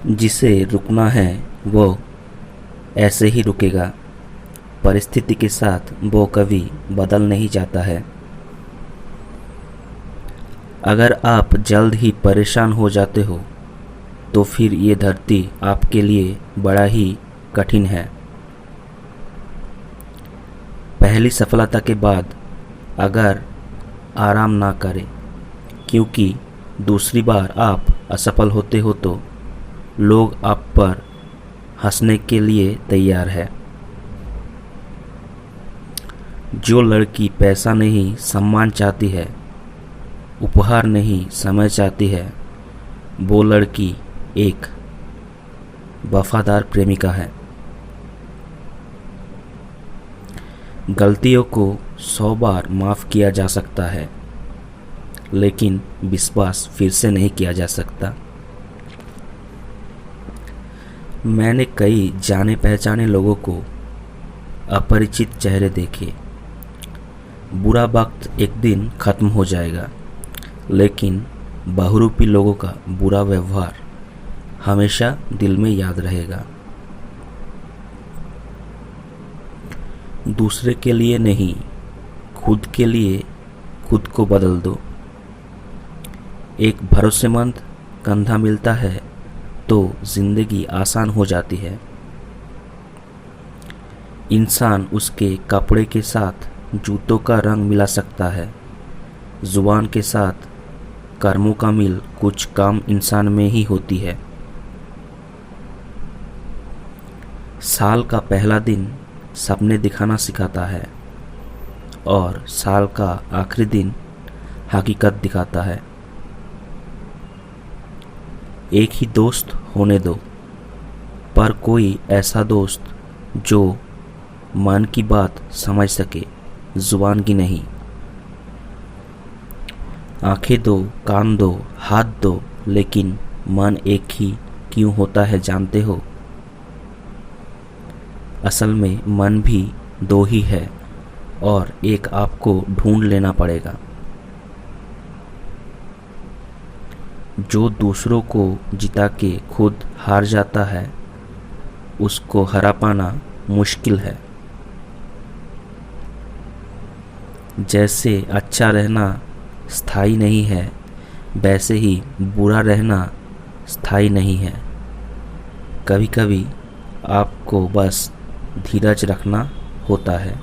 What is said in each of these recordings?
जिसे रुकना है वो ऐसे ही रुकेगा। परिस्थिति के साथ वो कभी बदल नहीं जाता है। अगर आप जल्द ही परेशान हो जाते हो तो फिर ये धरती आपके लिए बड़ा ही कठिन है। पहली सफलता के बाद अगर आराम ना करें, क्योंकि दूसरी बार आप असफल होते हो तो लोग आप पर हंसने के लिए तैयार है। जो लड़की पैसा नहीं सम्मान चाहती है, उपहार नहीं समय चाहती है, वो लड़की एक वफादार प्रेमिका है। गलतियों को 100 बार माफ़ किया जा सकता है, लेकिन विश्वास फिर से नहीं किया जा सकता। मैंने कई जाने पहचाने लोगों को अपरिचित चेहरे देखे। बुरा वक्त एक दिन खत्म हो जाएगा, लेकिन बहुरूपी लोगों का बुरा व्यवहार हमेशा दिल में याद रहेगा। दूसरे के लिए नहीं, खुद के लिए खुद को बदल दो। एक भरोसेमंद कंधा मिलता है तो जिंदगी आसान हो जाती है। इंसान उसके कपड़े के साथ जूतों का रंग मिला सकता है। जुबान के साथ कर्मों का मिल कुछ काम इंसान में ही होती है। साल का पहला दिन सपने दिखाना सिखाता है और साल का आखिरी दिन हकीकत दिखाता है। एक ही दोस्त होने दो, पर कोई ऐसा दोस्त जो मन की बात समझ सके, जुबान की नहीं। आंखें दो, कान दो, हाथ दो, लेकिन मन एक ही क्यों होता है जानते हो? असल में मन भी दो ही है और एक आपको ढूंढ लेना पड़ेगा। जो दूसरों को जिता के खुद हार जाता है, उसको हरा पाना मुश्किल है। जैसे अच्छा रहना स्थायी नहीं है, वैसे ही बुरा रहना स्थायी नहीं है। कभी कभी आपको बस धीरज रखना होता है।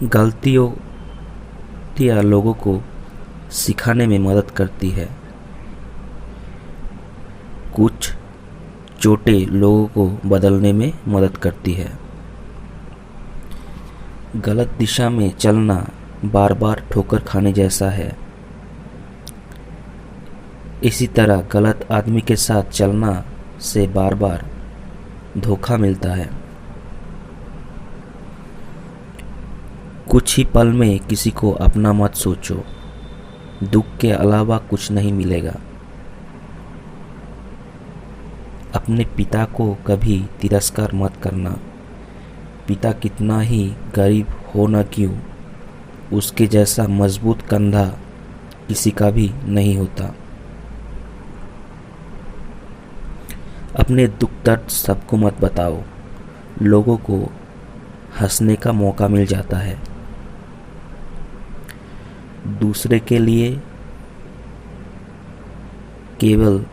गलतियों लोगों को सिखाने में मदद करती है। कुछ चोटें लोगों को बदलने में मदद करती है। गलत दिशा में चलना बार बार ठोकर खाने जैसा है। इसी तरह गलत आदमी के साथ चलना से बार बार धोखा मिलता है। कुछ ही पल में किसी को अपना मत सोचो, दुख के अलावा कुछ नहीं मिलेगा। अपने पिता को कभी तिरस्कार मत करना। पिता कितना ही गरीब हो न क्यों, उसके जैसा मजबूत कंधा किसी का भी नहीं होता। अपने दुख दर्द सबको मत बताओ, लोगों को हंसने का मौका मिल जाता है। दूसरे के लिए केवल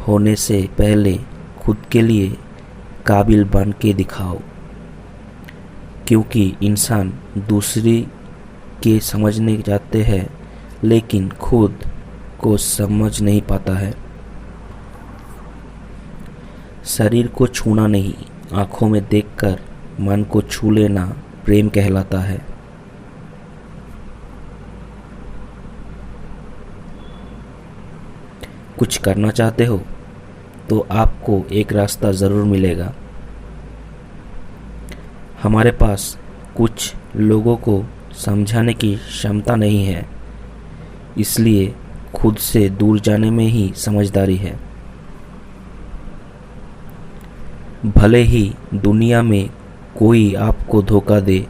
होने से पहले खुद के लिए काबिल बन के दिखाओ, क्योंकि इंसान दूसरे के समझने जाते हैं लेकिन खुद को समझ नहीं पाता है। शरीर को छूना नहीं, आंखों में देखकर मन को छू लेना प्रेम कहलाता है। कुछ करना चाहते हो तो आपको एक रास्ता ज़रूर मिलेगा। हमारे पास कुछ लोगों को समझाने की क्षमता नहीं है, इसलिए खुद से दूर जाने में ही समझदारी है। भले ही दुनिया में कोई आपको धोखा दे,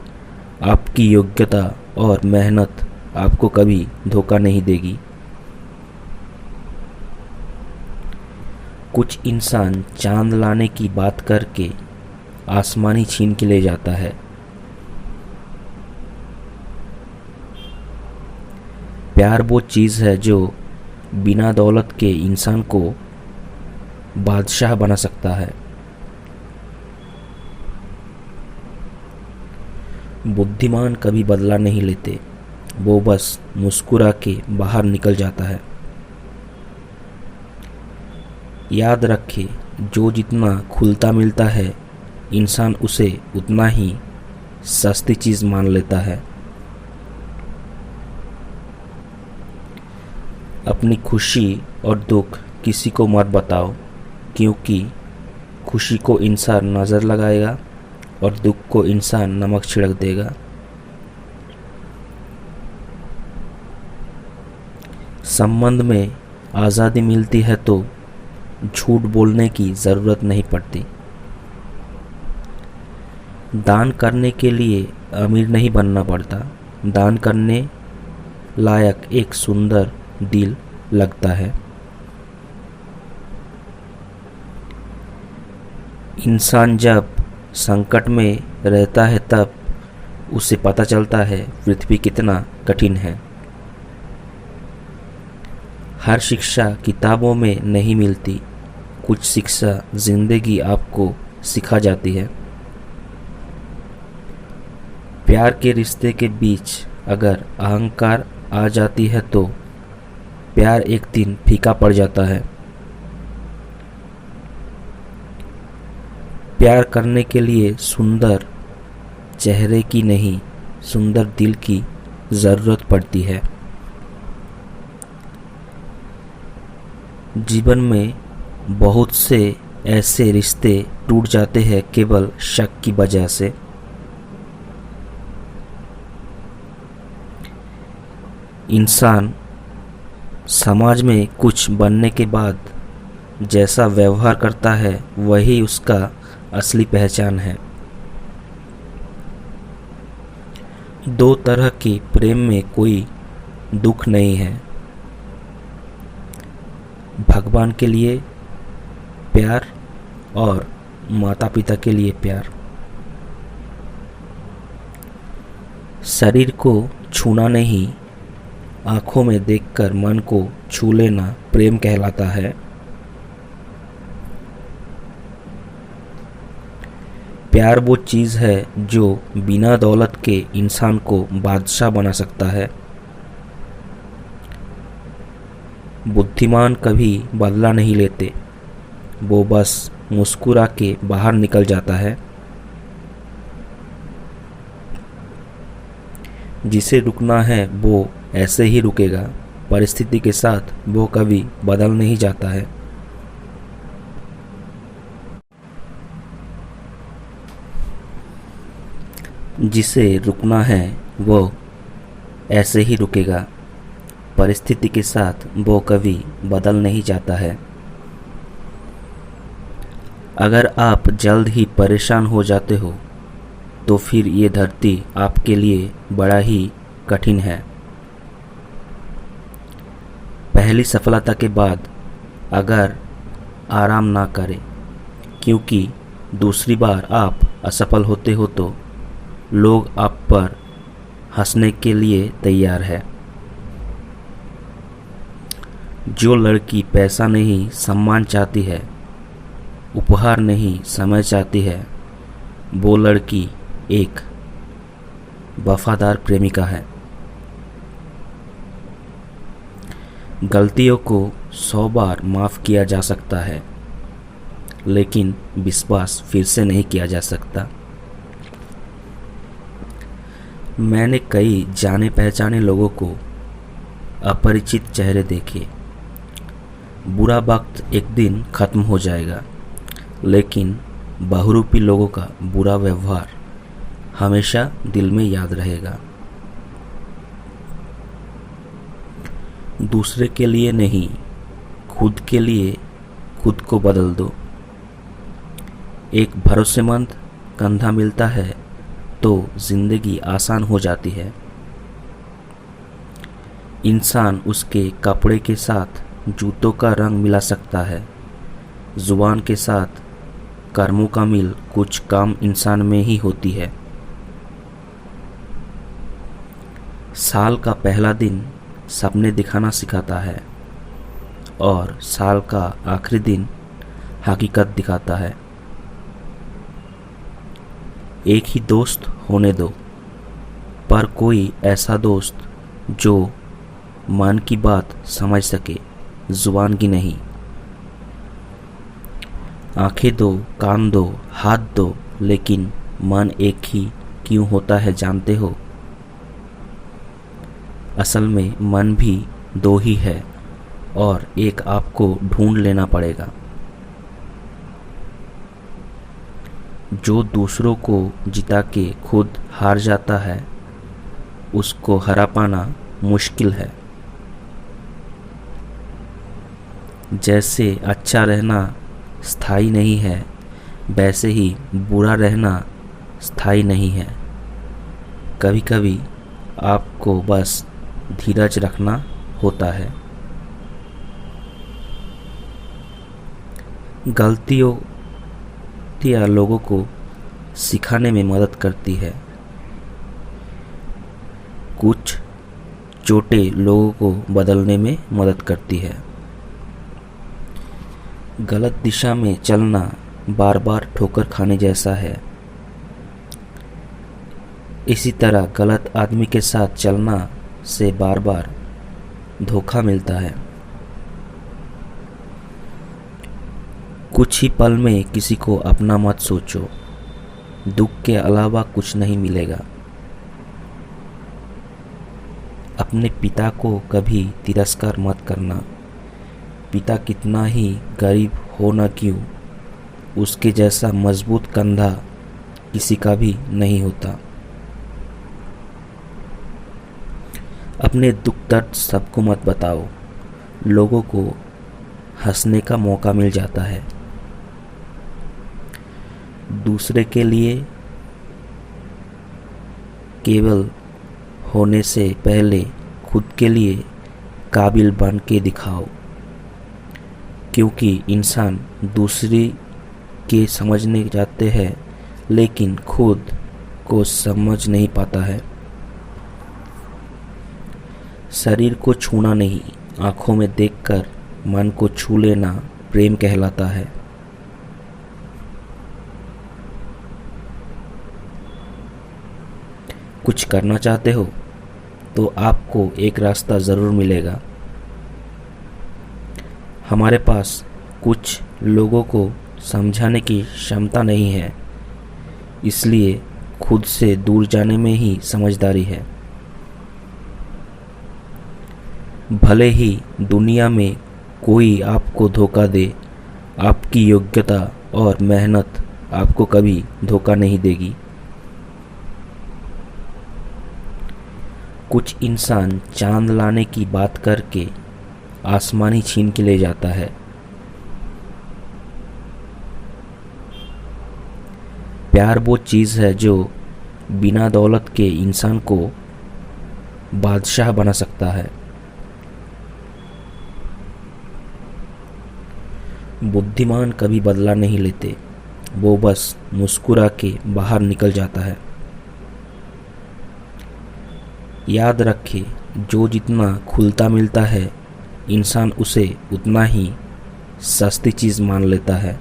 आपकी योग्यता और मेहनत आपको कभी धोखा नहीं देगी। कुछ इंसान चांद लाने की बात करके आसमानी छीन के ले जाता है। प्यार वो चीज़ है जो बिना दौलत के इंसान को बादशाह बना सकता है। बुद्धिमान कभी बदला नहीं लेते, वो बस मुस्कुरा के बाहर निकल जाता है। याद रखे, जो जितना खुलता मिलता है इंसान उसे उतना ही सस्ती चीज़ मान लेता है। अपनी खुशी और दुख किसी को मत बताओ, क्योंकि खुशी को इंसान नज़र लगाएगा और दुख को इंसान नमक छिड़क देगा। संबंध में आज़ादी मिलती है तो झूठ बोलने की ज़रूरत नहीं पड़ती। दान करने के लिए अमीर नहीं बनना पड़ता, दान करने लायक एक सुंदर दिल लगता है। इंसान जब संकट में रहता है तब उसे पता चलता है पृथ्वी कितना कठिन है। हर शिक्षा किताबों में नहीं मिलती, कुछ शिक्षा जिंदगी आपको सिखा जाती है। प्यार के रिश्ते के बीच अगर अहंकार आ जाती है तो प्यार एक दिन फीका पड़ जाता है। प्यार करने के लिए सुंदर चेहरे की नहीं, सुंदर दिल की ज़रूरत पड़ती है। जीवन में बहुत से ऐसे रिश्ते टूट जाते हैं केवल शक की वजह से। इंसान समाज में कुछ बनने के बाद जैसा व्यवहार करता है वही उसका असली पहचान है। दो तरह के प्रेम में कोई दुख नहीं है, भगवान के लिए प्यार और माता पिता के लिए प्यार। शरीर को छूना नहीं, आंखों में देखकर मन को छू लेना प्रेम कहलाता है। प्यार वो चीज़ है जो बिना दौलत के इंसान को बादशाह बना सकता है। बुद्धिमान कभी बदला नहीं लेते, वो बस मुस्कुरा के बाहर निकल जाता है। जिसे रुकना है वो ऐसे ही रुकेगा, परिस्थिति के साथ वो कभी बदल नहीं जाता है। जिसे रुकना है वो ऐसे ही रुकेगा, परिस्थिति के साथ वो कभी बदल नहीं जाता है। अगर आप जल्द ही परेशान हो जाते हो तो फिर ये धरती आपके लिए बड़ा ही कठिन है। पहली सफलता के बाद अगर आराम ना करें, क्योंकि दूसरी बार आप असफल होते हो तो लोग आप पर हंसने के लिए तैयार है। जो लड़की पैसा नहीं सम्मान चाहती है, उपहार नहीं समय चाहती है, वो लड़की एक वफादार प्रेमिका है। गलतियों को 100 बार माफ़ किया जा सकता है, लेकिन विश्वास फिर से नहीं किया जा सकता। मैंने कई जाने पहचाने लोगों को अपरिचित चेहरे देखे। बुरा वक्त एक दिन ख़त्म हो जाएगा, लेकिन बहुरूपी लोगों का बुरा व्यवहार हमेशा दिल में याद रहेगा। दूसरे के लिए नहीं, खुद के लिए खुद को बदल दो। एक भरोसेमंद कंधा मिलता है तो जिंदगी आसान हो जाती है। इंसान उसके कपड़े के साथ जूतों का रंग मिला सकता है, जुबान के साथ कर्मों का मिल कुछ काम इंसान में ही होती है। साल का पहला दिन सपने दिखाना सिखाता है और साल का आखिरी दिन हकीकत दिखाता है। एक ही दोस्त होने दो, पर कोई ऐसा दोस्त जो मन की बात समझ सके, जुबान की नहीं। आंखें दो, कान दो, हाथ दो, लेकिन मन एक ही क्यों होता है जानते हो? असल में मन भी दो ही है और एक आपको ढूंढ लेना पड़ेगा। जो दूसरों को जिता के खुद हार जाता है, उसको हरा पाना मुश्किल है। जैसे अच्छा रहना स्थायी नहीं है, वैसे ही बुरा रहना स्थायी नहीं है। कभी कभी आपको बस धीरज रखना होता है। गलतियों लोगों को सिखाने में मदद करती है, कुछ चोटें लोगों को बदलने में मदद करती है। गलत दिशा में चलना बार बार ठोकर खाने जैसा है। इसी तरह गलत आदमी के साथ चलना से बार बार धोखा मिलता है। कुछ ही पल में किसी को अपना मत सोचो, दुख के अलावा कुछ नहीं मिलेगा। अपने पिता को कभी तिरस्कार मत करना। पिता कितना ही गरीब हो न क्यों, उसके जैसा मजबूत कंधा किसी का भी नहीं होता। अपने दुख दर्द सबको मत बताओ, लोगों को हंसने का मौका मिल जाता है। दूसरे के लिए केवल होने से पहले खुद के लिए काबिल बन के दिखाओ, क्योंकि इंसान दूसरे के समझने जाते हैं लेकिन खुद को समझ नहीं पाता है। शरीर को छूना नहीं, आंखों में देखकर मन को छू लेना प्रेम कहलाता है। कुछ करना चाहते हो तो आपको एक रास्ता ज़रूर मिलेगा। हमारे पास कुछ लोगों को समझाने की क्षमता नहीं है, इसलिए खुद से दूर जाने में ही समझदारी है। भले ही दुनिया में कोई आपको धोखा दे, आपकी योग्यता और मेहनत आपको कभी धोखा नहीं देगी। कुछ इंसान चांद लाने की बात करके आसमान ही छीन के ले जाता है। प्यार वो चीज़ है जो बिना दौलत के इंसान को बादशाह बना सकता है। बुद्धिमान कभी बदला नहीं लेते, वो बस मुस्कुरा के बाहर निकल जाता है। याद रखे, जो जितना खुलता मिलता है, इंसान उसे उतना ही सस्ती चीज़ मान लेता है।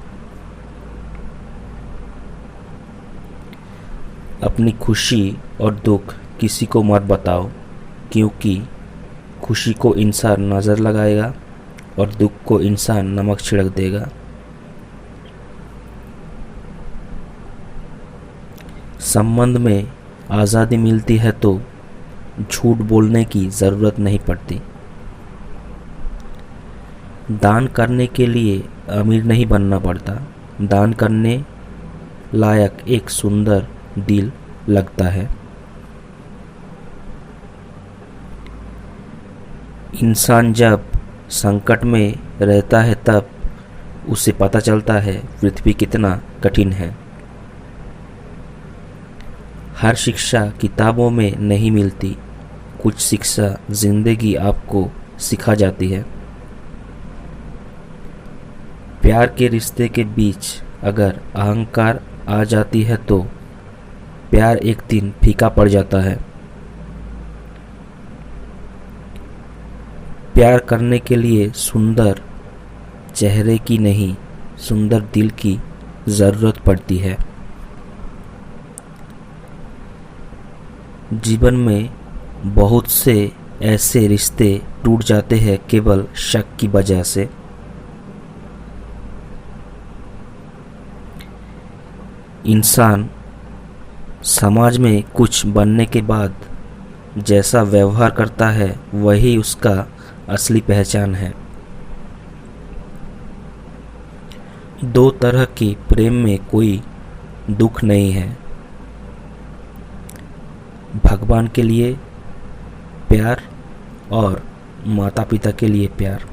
अपनी खुशी और दुख किसी को मत बताओ, क्योंकि खुशी को इंसान नज़र लगाएगा और दुख को इंसान नमक छिड़क देगा। संबंध में आज़ादी मिलती है तो झूठ बोलने की ज़रूरत नहीं पड़ती। दान करने के लिए अमीर नहीं बनना पड़ता, दान करने लायक एक सुंदर दिल लगता है। इंसान जब संकट में रहता है तब उसे पता चलता है पृथ्वी कितना कठिन है। हर शिक्षा किताबों में नहीं मिलती, कुछ शिक्षा जिंदगी आपको सिखा जाती है। प्यार के रिश्ते के बीच अगर अहंकार आ जाती है तो प्यार एक दिन फीका पड़ जाता है। प्यार करने के लिए सुंदर चेहरे की नहीं, सुंदर दिल की ज़रूरत पड़ती है। जीवन में बहुत से ऐसे रिश्ते टूट जाते हैं केवल शक की वजह से। इंसान समाज में कुछ बनने के बाद जैसा व्यवहार करता है वही उसका असली पहचान है। दो तरह की प्रेम में कोई दुख नहीं है। भगवान के लिए प्यार और माता पिता के लिए प्यार।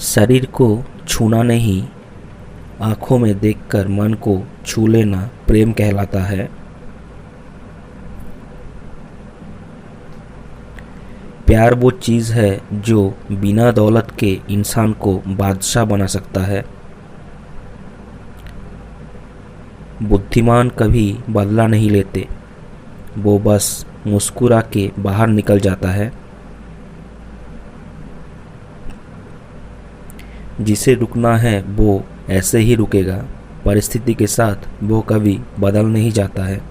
शरीर को छूना नहीं, आंखों में देखकर मन को छू लेना प्रेम कहलाता है। प्यार वो चीज़ है जो बिना दौलत के इंसान को बादशाह बना सकता है। बुद्धिमान कभी बदला नहीं लेते, वो बस मुस्कुरा के बाहर निकल जाता है। जिसे रुकना है वो ऐसे ही रुकेगा, परिस्थिति के साथ वो कभी बदल नहीं जाता है।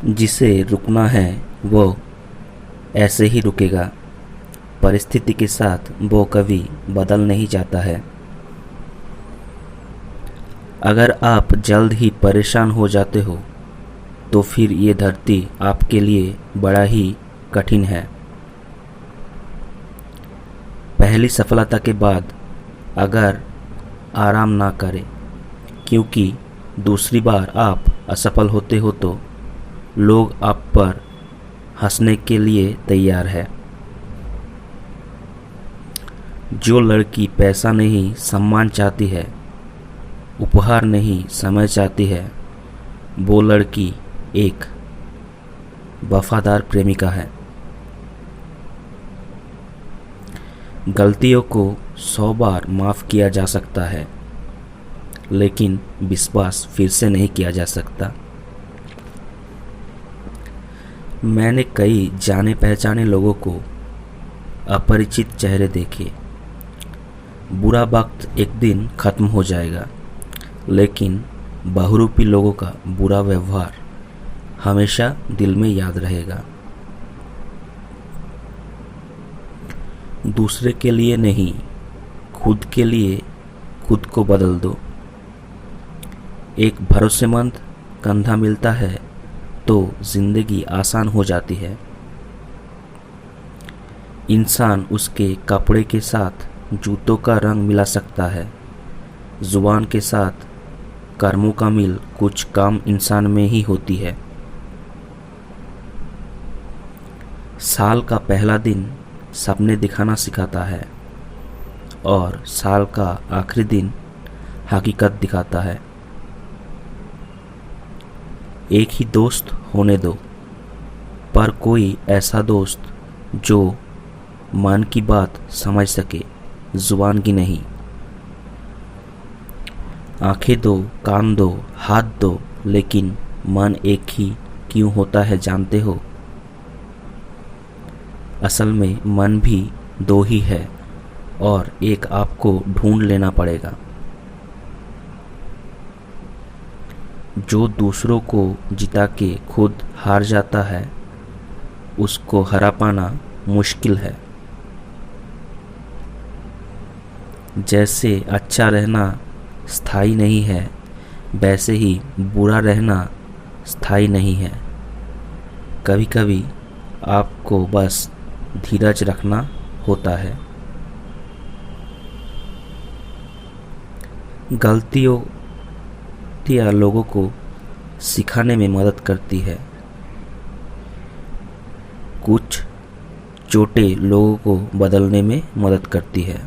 जिसे रुकना है वो ऐसे ही रुकेगा, परिस्थिति के साथ वो कभी बदल नहीं जाता है। अगर आप जल्द ही परेशान हो जाते हो तो फिर ये धरती आपके लिए बड़ा ही कठिन है। पहली सफलता के बाद अगर आराम ना करें, क्योंकि दूसरी बार आप असफल होते हो तो लोग आप पर हंसने के लिए तैयार है। जो लड़की पैसा नहीं सम्मान चाहती है, उपहार नहीं समय चाहती है, वो लड़की एक वफादार प्रेमिका है। गलतियों को 100 बार माफ़ किया जा सकता है, लेकिन विश्वास फिर से नहीं किया जा सकता। मैंने कई जाने पहचाने लोगों को अपरिचित चेहरे देखे। बुरा वक्त एक दिन ख़त्म हो जाएगा, लेकिन बहुरूपी लोगों का बुरा व्यवहार हमेशा दिल में याद रहेगा। दूसरे के लिए नहीं, खुद के लिए खुद को बदल दो। एक भरोसेमंद कंधा मिलता है तो जिंदगी आसान हो जाती है। इंसान उसके कपड़े के साथ जूतों का रंग मिला सकता है, जुबान के साथ कर्मों का मिल कुछ काम इंसान में ही होती है। साल का पहला दिन सपने दिखाना सिखाता है और साल का आखिरी दिन हकीकत दिखाता है। एक ही दोस्त होने दो, पर कोई ऐसा दोस्त जो मन की बात समझ सके, जुबान की नहीं। आंखें दो, कान दो, हाथ दो, लेकिन मन एक ही क्यों होता है जानते हो? असल में मन भी दो ही है और एक आपको ढूंढ लेना पड़ेगा। जो दूसरों को जिता के खुद हार जाता है, उसको हरा पाना मुश्किल है। जैसे अच्छा रहना स्थायी नहीं है, वैसे ही बुरा रहना स्थायी नहीं है। कभी कभी आपको बस धीरज रखना होता है। गलतियों लोगों को सिखाने में मदद करती है, कुछ चोटें लोगों को बदलने में मदद करती है।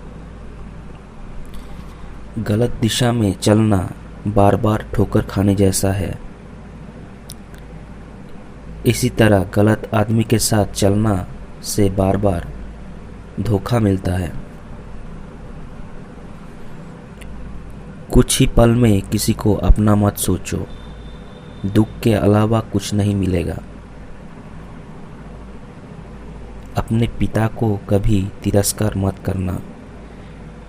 गलत दिशा में चलना बार बार ठोकर खाने जैसा है। इसी तरह गलत आदमी के साथ चलना से बार बार धोखा मिलता है। कुछ ही पल में किसी को अपना मत सोचो, दुख के अलावा कुछ नहीं मिलेगा। अपने पिता को कभी तिरस्कार मत करना।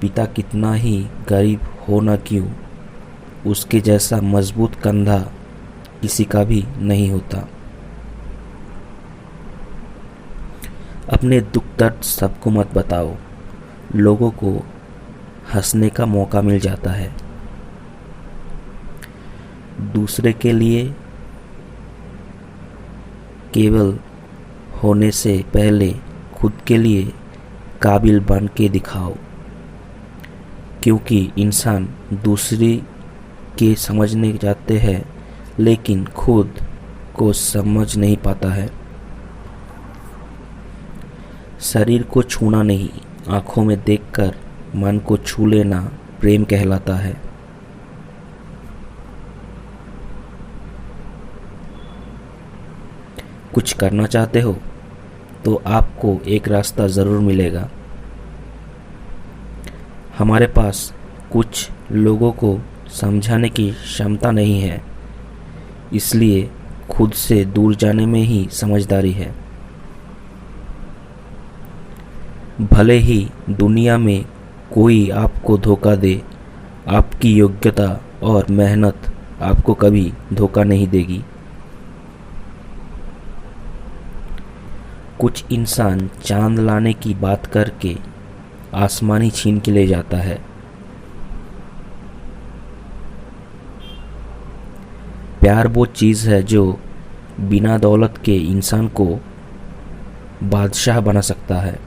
पिता कितना ही गरीब हो न क्यों, उसके जैसा मजबूत कंधा किसी का भी नहीं होता। अपने दुख दर्द सबको मत बताओ, लोगों को हंसने का मौका मिल जाता है। दूसरे के लिए केवल होने से पहले खुद के लिए काबिल बन के दिखाओ, क्योंकि इंसान दूसरे के समझने जाते हैं लेकिन खुद को समझ नहीं पाता है। शरीर को छूना नहीं, आंखों में देखकर मन को छू लेना प्रेम कहलाता है। कुछ करना चाहते हो तो आपको एक रास्ता ज़रूर मिलेगा। हमारे पास कुछ लोगों को समझाने की क्षमता नहीं है, इसलिए खुद से दूर जाने में ही समझदारी है। भले ही दुनिया में कोई आपको धोखा दे, आपकी योग्यता और मेहनत आपको कभी धोखा नहीं देगी। कुछ इंसान चांद लाने की बात करके आसमानी छीन के ले जाता है। प्यार वो चीज़ है जो बिना दौलत के इंसान को बादशाह बना सकता है।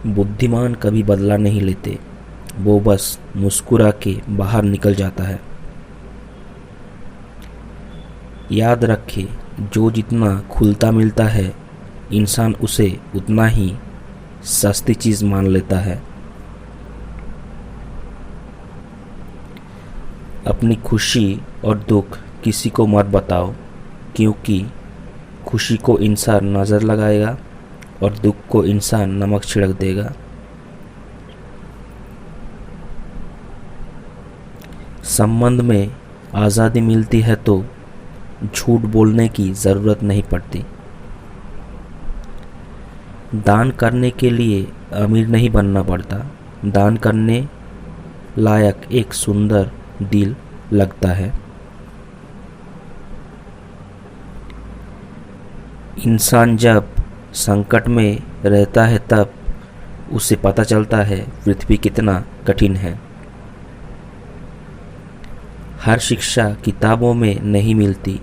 बुद्धिमान कभी बदला नहीं लेते, वो बस मुस्कुरा के बाहर निकल जाता है। याद रखें, जो जितना खुलता मिलता है इंसान उसे उतना ही सस्ती चीज़ मान लेता है। अपनी खुशी और दुख किसी को मत बताओ, क्योंकि खुशी को इंसान नज़र लगाएगा और दुख को इंसान नमक छिड़क देगा। संबंध में आज़ादी मिलती है तो झूठ बोलने की ज़रूरत नहीं पड़ती। दान करने के लिए अमीर नहीं बनना पड़ता, दान करने लायक एक सुंदर दिल लगता है। इंसान जब संकट में रहता है तब उसे पता चलता है पृथ्वी कितना कठिन है। हर शिक्षा किताबों में नहीं मिलती,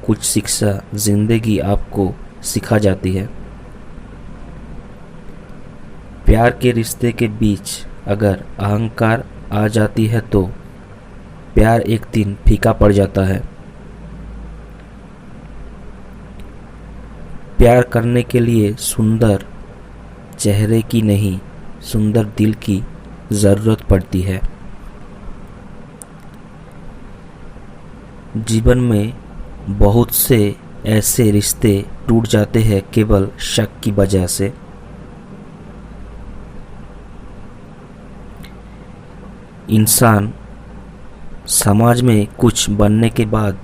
कुछ शिक्षा जिंदगी आपको सिखा जाती है। प्यार के रिश्ते के बीच अगर अहंकार आ जाती है तो प्यार एक दिन फीका पड़ जाता है। प्यार करने के लिए सुंदर चेहरे की नहीं, सुंदर दिल की ज़रूरत पड़ती है। जीवन में बहुत से ऐसे रिश्ते टूट जाते हैं केवल शक की वजह से। इंसान समाज में कुछ बनने के बाद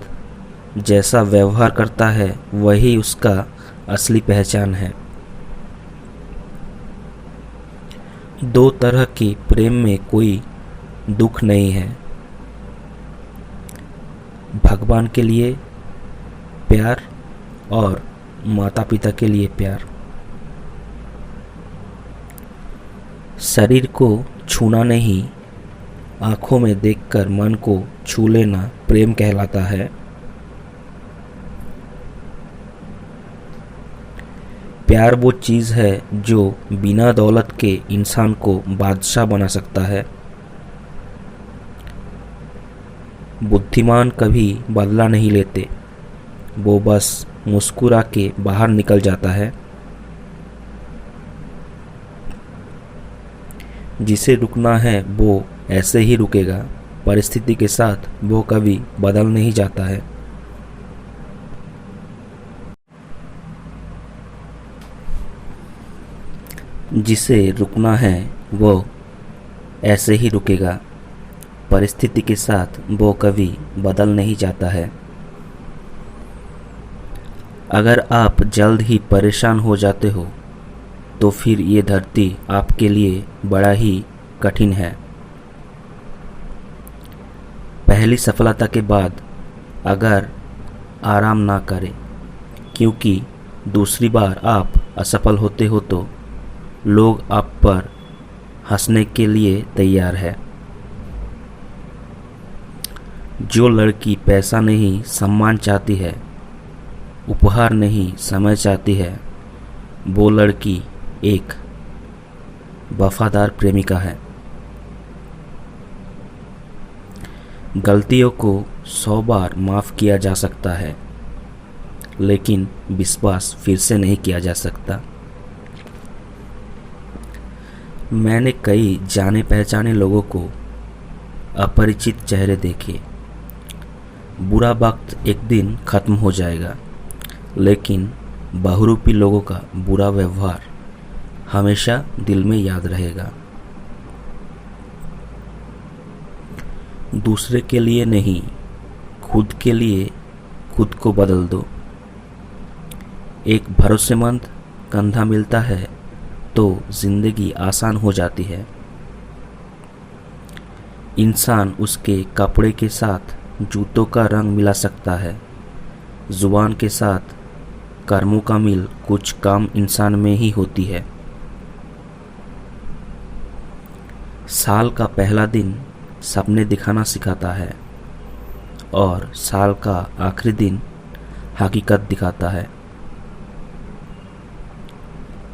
जैसा व्यवहार करता है वही उसका असली पहचान है। दो तरह के प्रेम में कोई दुख नहीं है, भगवान के लिए प्यार और माता पिता के लिए प्यार। शरीर को छूना नहीं, आंखों में देखकर मन को छू लेना प्रेम कहलाता है। प्यार वो चीज़ है जो बिना दौलत के इंसान को बादशाह बना सकता है। बुद्धिमान कभी बदला नहीं लेते, वो बस मुस्कुरा के बाहर निकल जाता है। जिसे रुकना है वो ऐसे ही रुकेगा, परिस्थिति के साथ वो कभी बदल नहीं जाता है। जिसे रुकना है वो ऐसे ही रुकेगा। परिस्थिति के साथ वो कभी बदल नहीं जाता है। अगर आप जल्द ही परेशान हो जाते हो तो फिर ये धरती आपके लिए बड़ा ही कठिन है। पहली सफलता के बाद अगर आराम ना करें, क्योंकि दूसरी बार आप असफल होते हो तो लोग आप पर हंसने के लिए तैयार है। जो लड़की पैसा नहीं सम्मान चाहती है, उपहार नहीं समय चाहती है, वो लड़की एक वफादार प्रेमिका है। गलतियों को 100 बार माफ़ किया जा सकता है, लेकिन विश्वास फिर से नहीं किया जा सकता। मैंने कई जाने पहचाने लोगों को अपरिचित चेहरे देखे। बुरा वक्त एक दिन ख़त्म हो जाएगा, लेकिन बहुरूपी लोगों का बुरा व्यवहार हमेशा दिल में याद रहेगा। दूसरे के लिए नहीं, खुद के लिए खुद को बदल दो। एक भरोसेमंद कंधा मिलता है तो जिंदगी आसान हो जाती है। इंसान उसके कपड़े के साथ जूतों का रंग मिला सकता है। जुबान के साथ कर्मों का मिल कुछ काम इंसान में ही होती है। साल का पहला दिन सपने दिखाना सिखाता है और साल का आखिरी दिन हकीकत दिखाता है।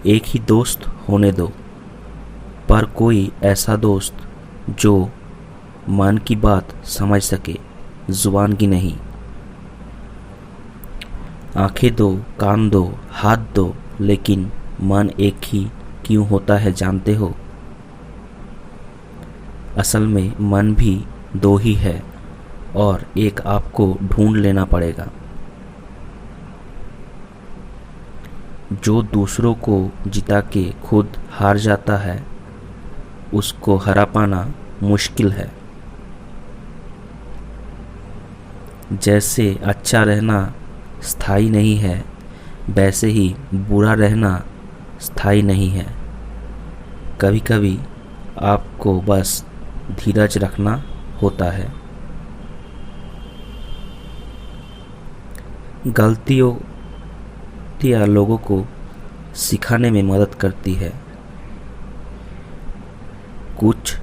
एक ही दोस्त होने दो, पर कोई ऐसा दोस्त जो मन की बात समझ सके, जुबान की नहीं। आंखें दो, कान दो, हाथ दो, लेकिन मन एक ही क्यों होता है जानते हो? असल में मन भी दो ही है और एक आपको ढूंढ लेना पड़ेगा। जो दूसरों को जिता के खुद हार जाता है, उसको हरा पाना मुश्किल है। जैसे अच्छा रहना स्थायी नहीं है, वैसे ही बुरा रहना स्थायी नहीं है। कभी कभी आपको बस धीरज रखना होता है। गलतियों लोगों को सिखाने में मदद करती है। कुछ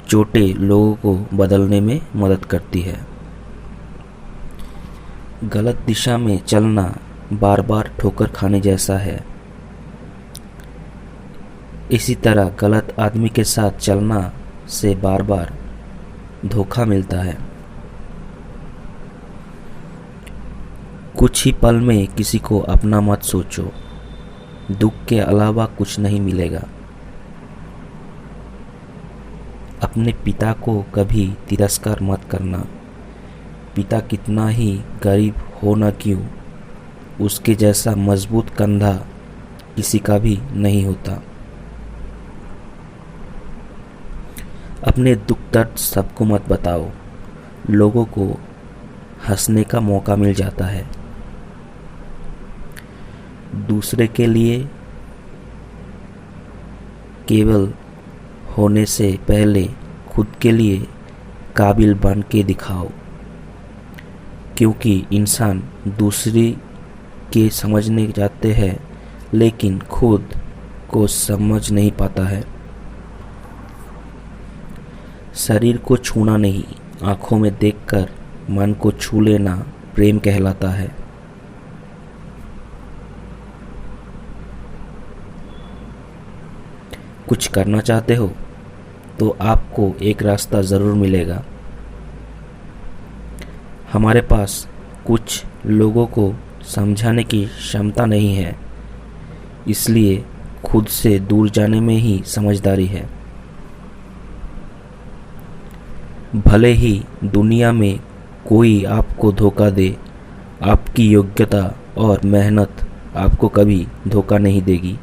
चोटें लोगों को बदलने में मदद करती है। गलत दिशा में चलना बार बार ठोकर खाने जैसा है। इसी तरह गलत आदमी के साथ चलना से बार बार धोखा मिलता है। कुछ ही पल में किसी को अपना मत सोचो, दुख के अलावा कुछ नहीं मिलेगा। अपने पिता को कभी तिरस्कार मत करना। पिता कितना ही गरीब हो न क्यों, उसके जैसा मजबूत कंधा किसी का भी नहीं होता। अपने दुख दर्द सबको मत बताओ, लोगों को हंसने का मौका मिल जाता है। दूसरे के लिए केवल होने से पहले खुद के लिए काबिल बन के दिखाओ, क्योंकि इंसान दूसरे के समझने जाते हैं लेकिन खुद को समझ नहीं पाता है। शरीर को छूना नहीं, आंखों में देखकर मन को छू लेना प्रेम कहलाता है। कुछ करना चाहते हो तो आपको एक रास्ता ज़रूर मिलेगा। हमारे पास कुछ लोगों को समझाने की क्षमता नहीं है, इसलिए खुद से दूर जाने में ही समझदारी है। भले ही दुनिया में कोई आपको धोखा दे, आपकी योग्यता और मेहनत आपको कभी धोखा नहीं देगी।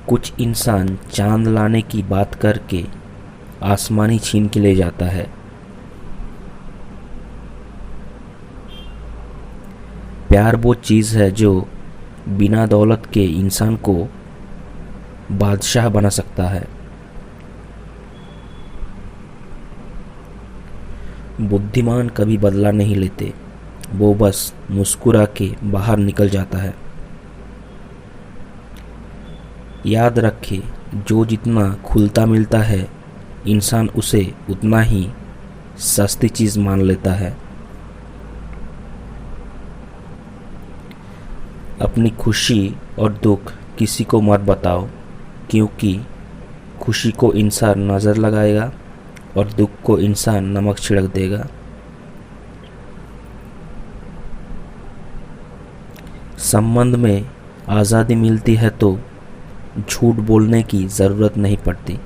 कुछ इंसान चांद लाने की बात करके आसमानी छीन के ले जाता है। प्यार वो चीज़ है जो बिना दौलत के इंसान को बादशाह बना सकता है। बुद्धिमान कभी बदला नहीं लेते, वो बस मुस्कुरा के बाहर निकल जाता है। याद रखे, जो जितना खुलता मिलता है इंसान उसे उतना ही सस्ती चीज़ मान लेता है। अपनी खुशी और दुख किसी को मत बताओ, क्योंकि खुशी को इंसान नज़र लगाएगा और दुख को इंसान नमक छिड़क देगा। संबंध में आज़ादी मिलती है तो झूठ बोलने की ज़रूरत नहीं पड़ती।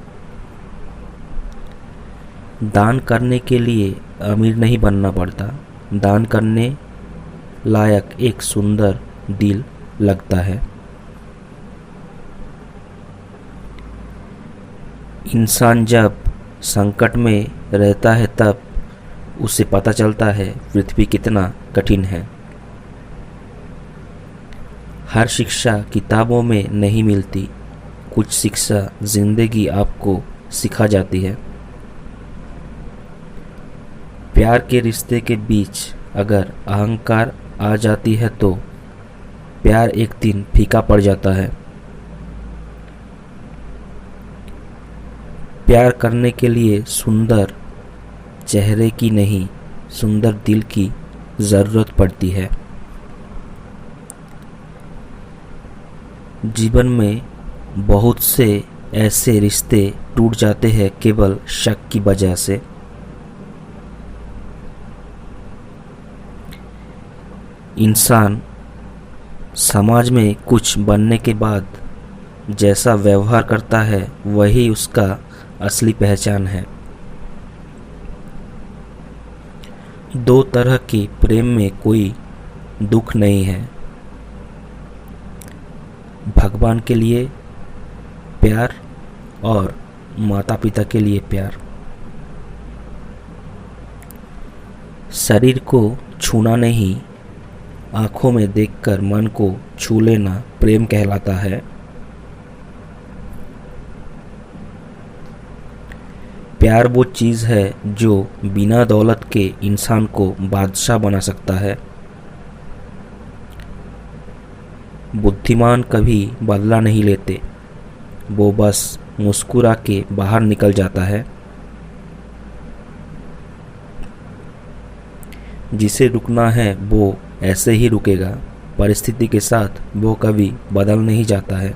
दान करने के लिए अमीर नहीं बनना पड़ता, दान करने लायक एक सुंदर दिल लगता है। इंसान जब संकट में रहता है तब उसे पता चलता है पृथ्वी कितना कठिन है। हर शिक्षा किताबों में नहीं मिलती, कुछ शिक्षा जिंदगी आपको सिखा जाती है। प्यार के रिश्ते के बीच अगर अहंकार आ जाती है तो प्यार एक दिन फीका पड़ जाता है। प्यार करने के लिए सुंदर चेहरे की नहीं, सुंदर दिल की ज़रूरत पड़ती है। जीवन में बहुत से ऐसे रिश्ते टूट जाते हैं केवल शक की वजह से। इंसान समाज में कुछ बनने के बाद जैसा व्यवहार करता है वही उसका असली पहचान है। दो तरह के प्रेम में कोई दुख नहीं है, भगवान के लिए प्यार और माता पिता के लिए प्यार। शरीर को छूना नहीं, आंखों में देखकर मन को छू लेना प्रेम कहलाता है। प्यार वो चीज़ है जो बिना दौलत के इंसान को बादशाह बना सकता है। बुद्धिमान कभी बदला नहीं लेते, वो बस मुस्कुरा के बाहर निकल जाता है। जिसे रुकना है वो ऐसे ही रुकेगा, परिस्थिति के साथ वो कभी बदल नहीं जाता है।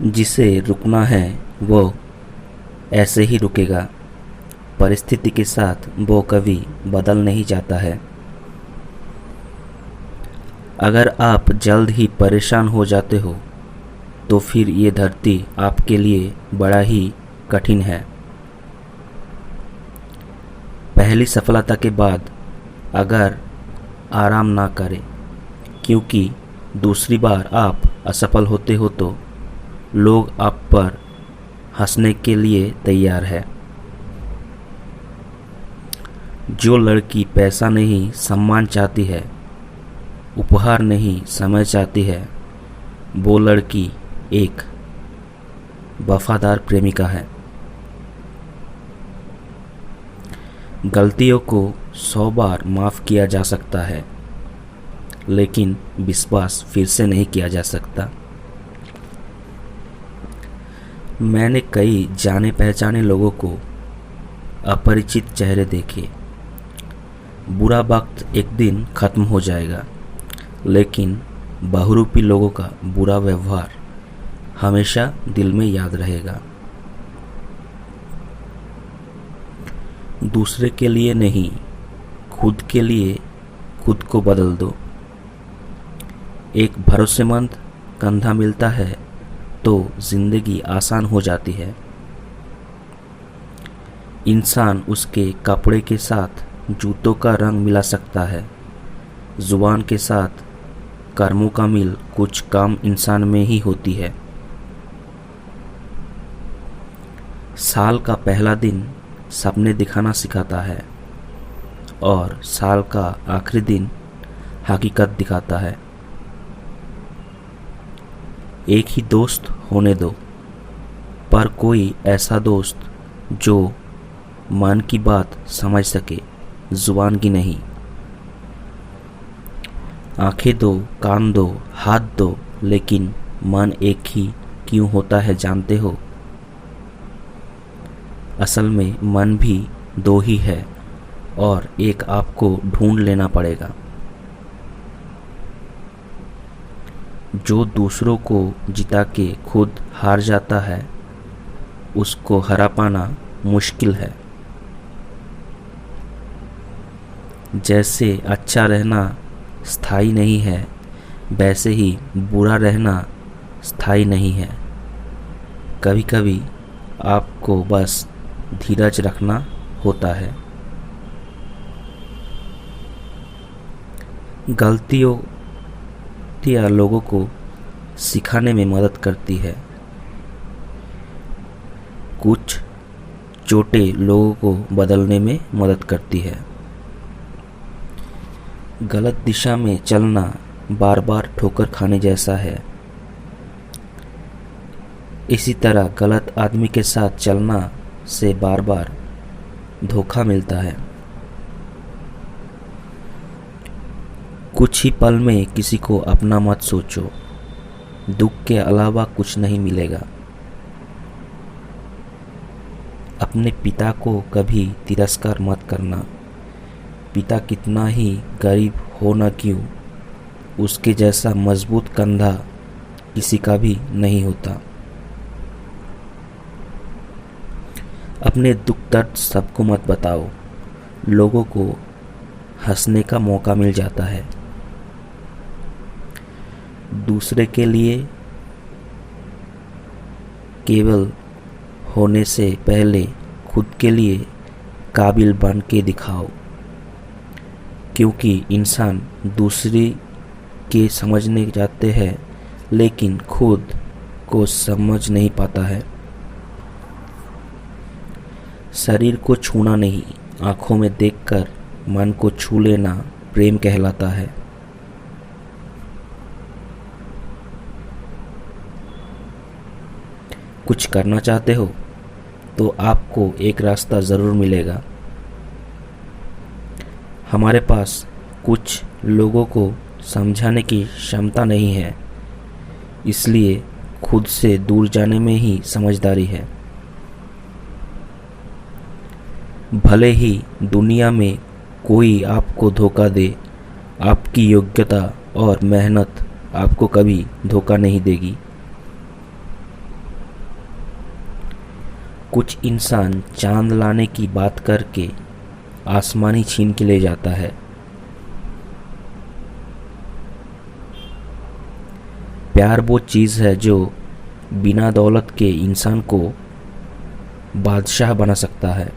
जिसे रुकना है वो ऐसे ही रुकेगा, परिस्थिति के साथ वो कभी बदल नहीं जाता है। अगर आप जल्द ही परेशान हो जाते हो तो फिर ये धरती आपके लिए बड़ा ही कठिन है। पहली सफलता के बाद अगर आराम ना करें, क्योंकि दूसरी बार आप असफल होते हो तो लोग आप पर हंसने के लिए तैयार है। जो लड़की पैसा नहीं सम्मान चाहती है, उपहार नहीं समय चाहती है, वो लड़की एक वफादार प्रेमिका है। गलतियों को 100 बार माफ़ किया जा सकता है, लेकिन विश्वास फिर से नहीं किया जा सकता। मैंने कई जाने पहचाने लोगों को अपरिचित चेहरे देखे। बुरा वक्त एक दिन ख़त्म हो जाएगा, लेकिन बहुरूपी लोगों का बुरा व्यवहार हमेशा दिल में याद रहेगा। दूसरे के लिए नहीं, खुद के लिए खुद को बदल दो। एक भरोसेमंद कंधा मिलता है तो जिंदगी आसान हो जाती है। इंसान उसके कपड़े के साथ जूतों का रंग मिला सकता है। जुबान के साथ कर्मों का मिल कुछ काम इंसान में ही होती है। साल का पहला दिन सपने दिखाना सिखाता है और साल का आखिरी दिन हकीकत दिखाता है। एक ही दोस्त होने दो, पर कोई ऐसा दोस्त जो मन की बात समझ सके, जुबान की नहीं। आंखें दो, कान दो, हाथ दो, लेकिन मन एक ही क्यों होता है जानते हो? असल में मन भी दो ही है और एक आपको ढूंढ लेना पड़ेगा। जो दूसरों को जिता के खुद हार जाता है, उसको हरा पाना मुश्किल है। जैसे अच्छा रहना स्थायी नहीं है, वैसे ही बुरा रहना स्थायी नहीं है। कभी कभी आपको बस धीरज रखना होता है। गलतियों लोगों को सिखाने में मदद करती है। कुछ चोटें लोगों को बदलने में मदद करती है। गलत दिशा में चलना बार बार ठोकर खाने जैसा है। इसी तरह गलत आदमी के साथ चलना से बार बार धोखा मिलता है। कुछ ही पल में किसी को अपना मत सोचो, दुख के अलावा कुछ नहीं मिलेगा। अपने पिता को कभी तिरस्कार मत करना। पिता कितना ही गरीब हो न क्यों, उसके जैसा मजबूत कंधा किसी का भी नहीं होता। अपने दुख दर्द सबको मत बताओ, लोगों को हंसने का मौका मिल जाता है। दूसरे के लिए केवल होने से पहले खुद के लिए काबिल बन के दिखाओ, क्योंकि इंसान दूसरे के समझने जाते हैं लेकिन खुद को समझ नहीं पाता है। शरीर को छूना नहीं, आंखों में देखकर मन को छू लेना प्रेम कहलाता है। कुछ करना चाहते हो तो आपको एक रास्ता ज़रूर मिलेगा। हमारे पास कुछ लोगों को समझाने की क्षमता नहीं है, इसलिए खुद से दूर जाने में ही समझदारी है। भले ही दुनिया में कोई आपको धोखा दे, आपकी योग्यता और मेहनत आपको कभी धोखा नहीं देगी। कुछ इंसान चांद लाने की बात करके आसमानी छीन के ले जाता है। प्यार वो चीज़ है जो बिना दौलत के इंसान को बादशाह बना सकता है।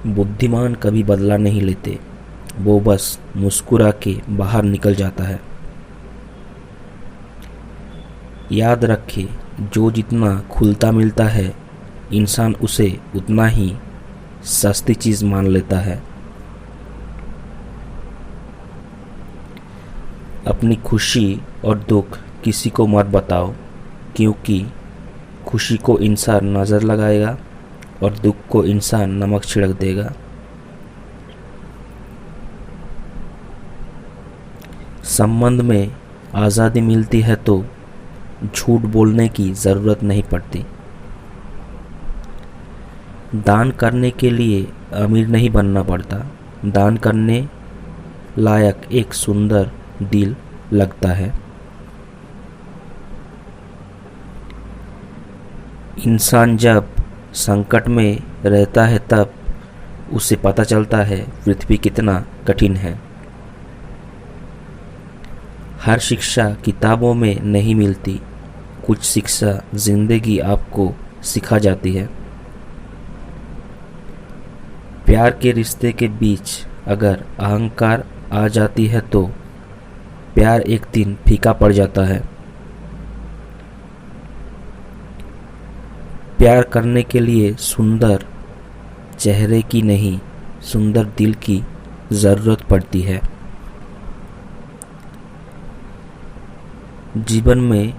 बुद्धिमान कभी बदला नहीं लेते, वो बस मुस्कुरा के बाहर निकल जाता है। याद रखें, जो जितना खुलता मिलता है, इंसान उसे उतना ही सस्ती चीज़ मान लेता है। अपनी खुशी और दुख किसी को मत बताओ, क्योंकि खुशी को इंसान नज़र लगाएगा और दुख को इंसान नमक छिड़क देगा। संबंध में आज़ादी मिलती है तो झूठ बोलने की ज़रूरत नहीं पड़ती। दान करने के लिए अमीर नहीं बनना पड़ता, दान करने लायक एक सुंदर दिल लगता है। इंसान जब संकट में रहता है तब उससे पता चलता है पृथ्वी कितना कठिन है। हर शिक्षा किताबों में नहीं मिलती, कुछ शिक्षा जिंदगी आपको सिखा जाती है। प्यार के रिश्ते के बीच अगर अहंकार आ जाती है तो प्यार एक दिन फीका पड़ जाता है। प्यार करने के लिए सुंदर चेहरे की नहीं, सुंदर दिल की ज़रूरत पड़ती है। जीवन में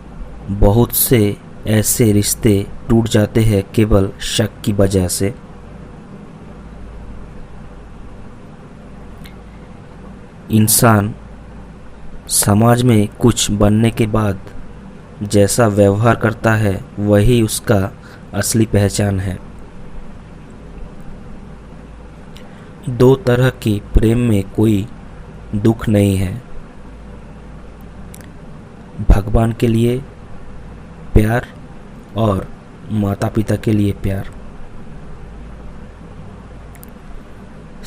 बहुत से ऐसे रिश्ते टूट जाते हैं केवल शक की वजह से। इंसान समाज में कुछ बनने के बाद जैसा व्यवहार करता है वही उसका असली पहचान है। दो तरह के प्रेम में कोई दुख नहीं है, भगवान के लिए प्यार और माता पिता के लिए प्यार।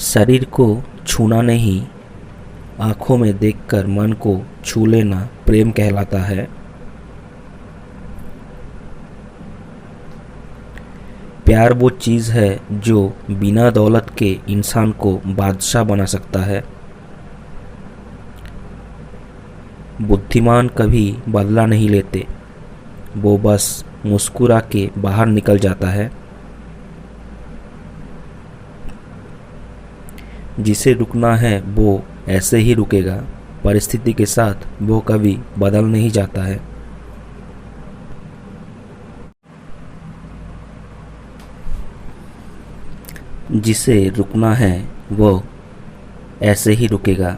शरीर को छूना नहीं, आंखों में देखकर मन को छू लेना प्रेम कहलाता है। प्यार वो चीज़ है जो बिना दौलत के इंसान को बादशाह बना सकता है। बुद्धिमान कभी बदला नहीं लेते, वो बस मुस्कुरा के बाहर निकल जाता है। जिसे रुकना है वो ऐसे ही रुकेगा, परिस्थिति के साथ वो कभी बदल नहीं जाता है। जिसे रुकना है वो ऐसे ही रुकेगा,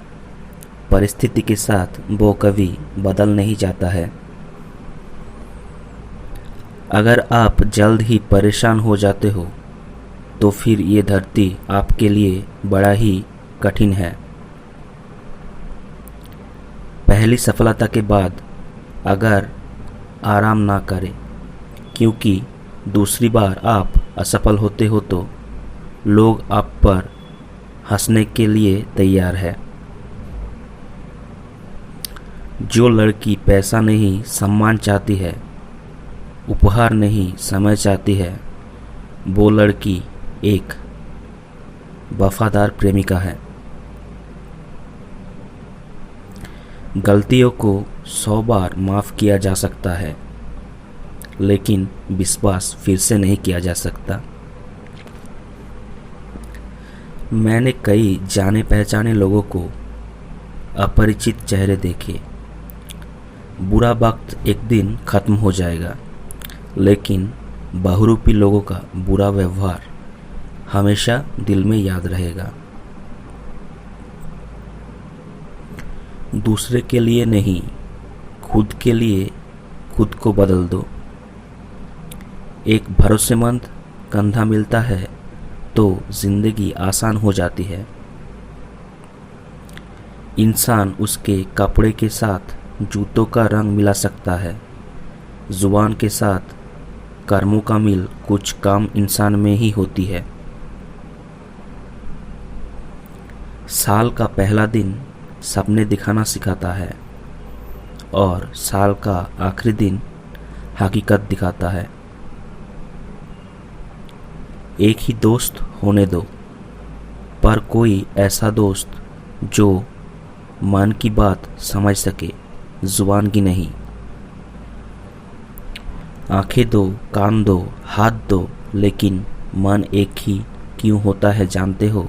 परिस्थिति के साथ वो कभी बदल नहीं जाता है। अगर आप जल्द ही परेशान हो जाते हो तो फिर ये धरती आपके लिए बड़ा ही कठिन है। पहली सफलता के बाद अगर आराम ना करें, क्योंकि दूसरी बार आप असफल होते हो तो लोग आप पर हंसने के लिए तैयार है। जो लड़की पैसा नहीं सम्मान चाहती है, उपहार नहीं समय चाहती है, वो लड़की एक वफादार प्रेमिका है। गलतियों को 100 बार माफ़ किया जा सकता है, लेकिन विश्वास फिर से नहीं किया जा सकता। मैंने कई जाने पहचाने लोगों को अपरिचित चेहरे देखे। बुरा वक्त एक दिन ख़त्म हो जाएगा, लेकिन बहुरूपी लोगों का बुरा व्यवहार हमेशा दिल में याद रहेगा। दूसरे के लिए नहीं, खुद के लिए खुद को बदल दो। एक भरोसेमंद कंधा मिलता है तो जिंदगी आसान हो जाती है। इंसान उसके कपड़े के साथ जूतों का रंग मिला सकता है, जुबान के साथ कर्मों का मिल कुछ काम इंसान में ही होती है। साल का पहला दिन सपने दिखाना सिखाता है और साल का आखिरी दिन हकीकत दिखाता है। एक ही दोस्त होने दो, पर कोई ऐसा दोस्त जो मन की बात समझ सके, जुबान की नहीं। आंखें दो, कान दो, हाथ दो, लेकिन मन एक ही क्यों होता है जानते हो?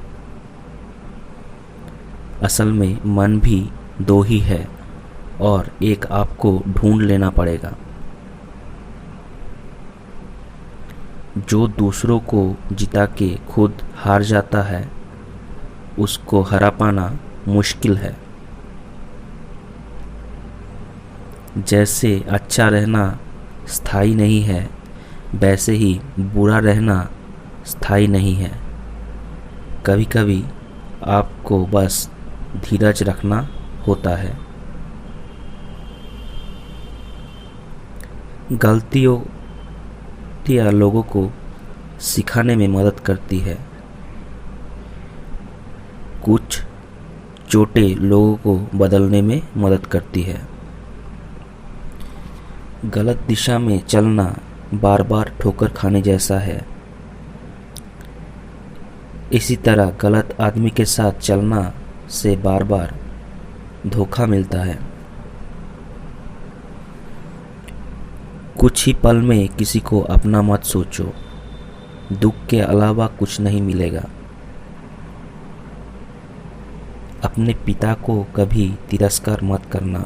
असल में मन भी दो ही है और एक आपको ढूंढ लेना पड़ेगा। जो दूसरों को जिता के खुद हार जाता है, उसको हरा पाना मुश्किल है। जैसे अच्छा रहना स्थायी नहीं है, वैसे ही बुरा रहना स्थायी नहीं है। कभी कभी आपको बस धीरज रखना होता है। गलतियाँ लोगों को सिखाने में मदद करती है, कुछ चोटें लोगों को बदलने में मदद करती है। गलत दिशा में चलना बार बार ठोकर खाने जैसा है। इसी तरह गलत आदमी के साथ चलना से बार बार धोखा मिलता है। कुछ ही पल में किसी को अपना मत सोचो, दुख के अलावा कुछ नहीं मिलेगा। अपने पिता को कभी तिरस्कार मत करना।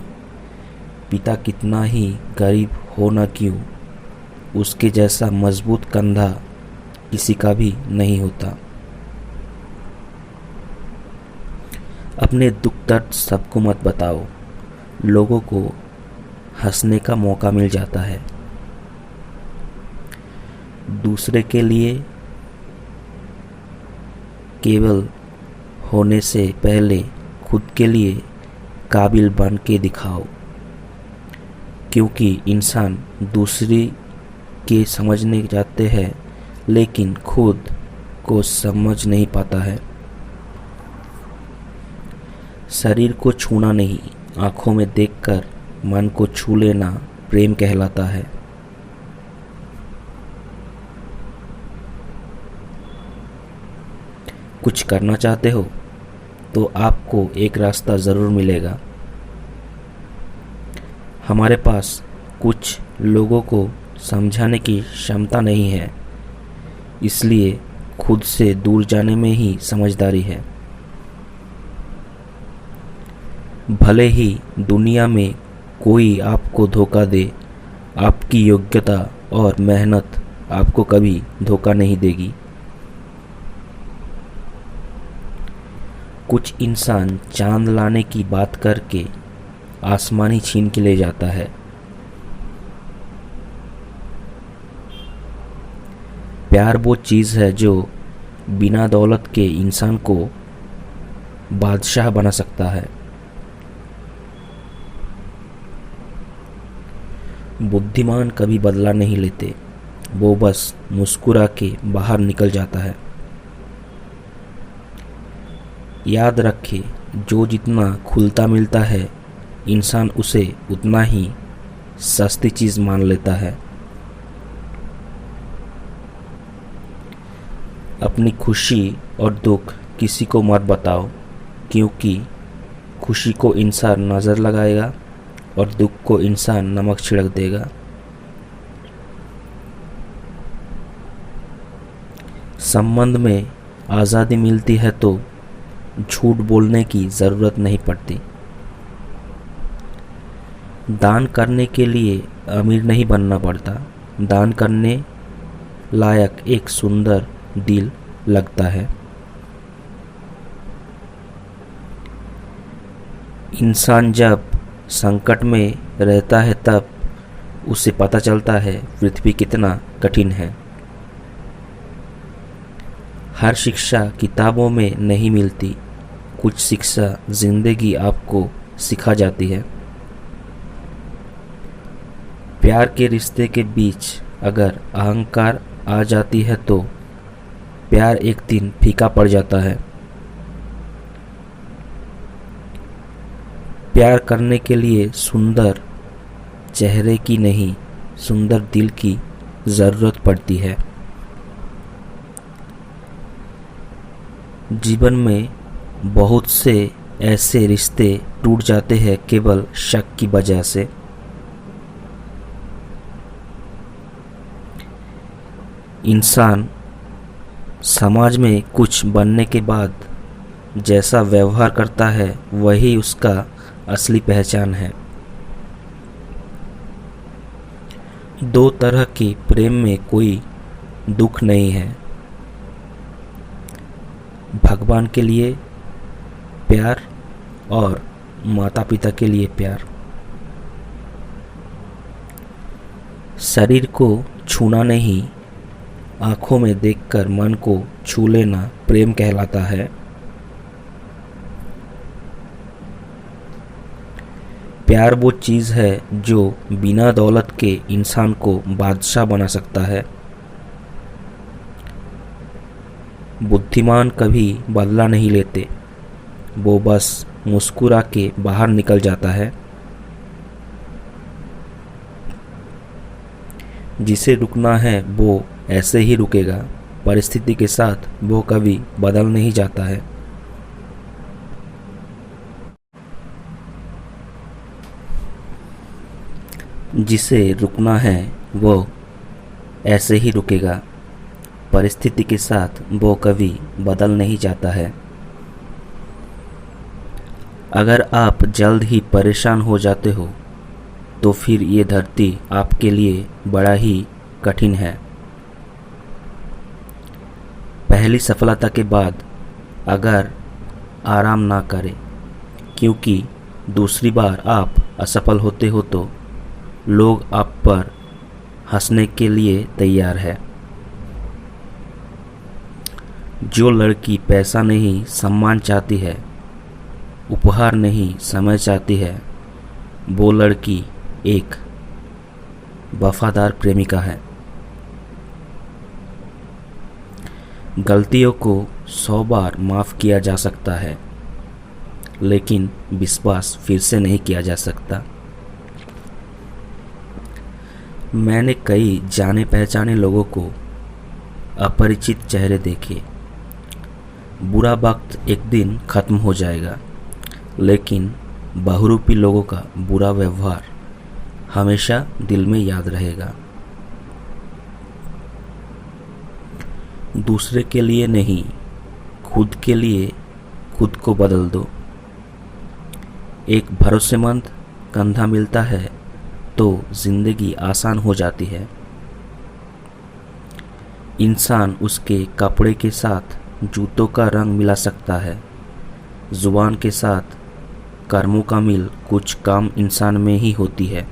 पिता कितना ही गरीब हो न क्यों, उसके जैसा मजबूत कंधा किसी का भी नहीं होता। अपने दुख दर्द सबको मत बताओ, लोगों को हंसने का मौका मिल जाता है। दूसरे के लिए केवल होने से पहले खुद के लिए काबिल बन के दिखाओ, क्योंकि इंसान दूसरे के समझने जाते हैं लेकिन खुद को समझ नहीं पाता है। शरीर को छूना नहीं, आंखों में देखकर मन को छू लेना प्रेम कहलाता है। कुछ करना चाहते हो तो आपको एक रास्ता ज़रूर मिलेगा। हमारे पास कुछ लोगों को समझाने की क्षमता नहीं है, इसलिए खुद से दूर जाने में ही समझदारी है। भले ही दुनिया में कोई आपको धोखा दे, आपकी योग्यता और मेहनत आपको कभी धोखा नहीं देगी। कुछ इंसान चांद लाने की बात करके आसमानी छीन के ले जाता है। प्यार वो चीज़ है जो बिना दौलत के इंसान को बादशाह बना सकता है। बुद्धिमान कभी बदला नहीं लेते, वो बस मुस्कुरा के बाहर निकल जाता है। याद रखें, जो जितना खुलता मिलता है इंसान उसे उतना ही सस्ती चीज़ मान लेता है। अपनी खुशी और दुख किसी को मत बताओ, क्योंकि खुशी को इंसान नज़र लगाएगा और दुख को इंसान नमक छिड़क देगा। संबंध में आज़ादी मिलती है तो झूठ बोलने की ज़रूरत नहीं पड़ती। दान करने के लिए अमीर नहीं बनना पड़ता, दान करने लायक एक सुंदर दिल लगता है। इंसान जब संकट में रहता है तब उसे पता चलता है पृथ्वी कितना कठिन है। हर शिक्षा किताबों में नहीं मिलती, कुछ शिक्षा जिंदगी आपको सिखा जाती है। प्यार के रिश्ते के बीच अगर अहंकार आ जाती है तो प्यार एक दिन फीका पड़ जाता है। प्यार करने के लिए सुंदर चेहरे की नहीं, सुंदर दिल की ज़रूरत पड़ती है। जीवन में बहुत से ऐसे रिश्ते टूट जाते हैं केवल शक की वजह से। इंसान समाज में कुछ बनने के बाद जैसा व्यवहार करता है वही उसका असली पहचान है। दो तरह के प्रेम में कोई दुख नहीं है, भगवान के लिए प्यार और माता पिता के लिए प्यार। शरीर को छूना नहीं, आंखों में देखकर मन को छू लेना प्रेम कहलाता है। प्यार वो चीज़ है जो बिना दौलत के इंसान को बादशाह बना सकता है। बुद्धिमान कभी बदला नहीं लेते, वो बस मुस्कुरा के बाहर निकल जाता है। जिसे रुकना है वो ऐसे ही रुकेगा, परिस्थिति के साथ वो कभी बदल नहीं जाता है। जिसे रुकना है वो ऐसे ही रुकेगा, परिस्थिति के साथ वो कभी बदल नहीं जाता है। अगर आप जल्द ही परेशान हो जाते हो तो फिर ये धरती आपके लिए बड़ा ही कठिन है। पहली सफलता के बाद अगर आराम ना करें, क्योंकि दूसरी बार आप असफल होते हो तो लोग आप पर हंसने के लिए तैयार है। जो लड़की पैसा नहीं सम्मान चाहती है, उपहार नहीं समय चाहती है, वो लड़की एक वफादार प्रेमिका है। गलतियों को 100 बार माफ़ किया जा सकता है, लेकिन विश्वास फिर से नहीं किया जा सकता। मैंने कई जाने पहचाने लोगों को अपरिचित चेहरे देखे। बुरा वक्त एक दिन ख़त्म हो जाएगा, लेकिन बहुरूपी लोगों का बुरा व्यवहार हमेशा दिल में याद रहेगा। दूसरे के लिए नहीं, खुद के लिए खुद को बदल दो। एक भरोसेमंद कंधा मिलता है तो जिंदगी आसान हो जाती है। इंसान उसके कपड़े के साथ जूतों का रंग मिला सकता है, जुबान के साथ कर्मों का मिल कुछ काम इंसान में ही होती है।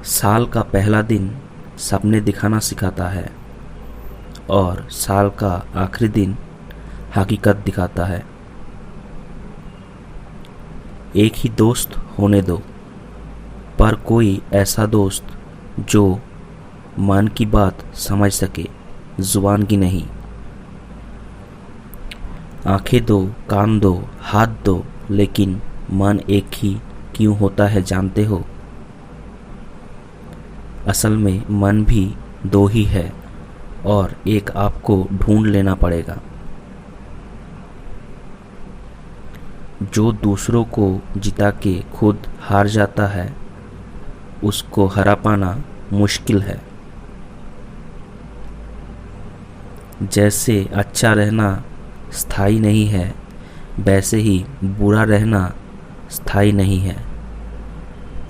साल का पहला दिन सपने दिखाना सिखाता है और साल का आखिरी दिन हकीकत दिखाता है। एक ही दोस्त होने दो, पर कोई ऐसा दोस्त जो मन की बात समझ सके, जुबान की नहीं। आंखें दो, कान दो, हाथ दो, लेकिन मन एक ही क्यों होता है जानते हो? असल में मन भी दो ही है और एक आपको ढूंढ लेना पड़ेगा। जो दूसरों को जिता के खुद हार जाता है, उसको हरा पाना मुश्किल है। जैसे अच्छा रहना स्थायी नहीं है, वैसे ही बुरा रहना स्थायी नहीं है।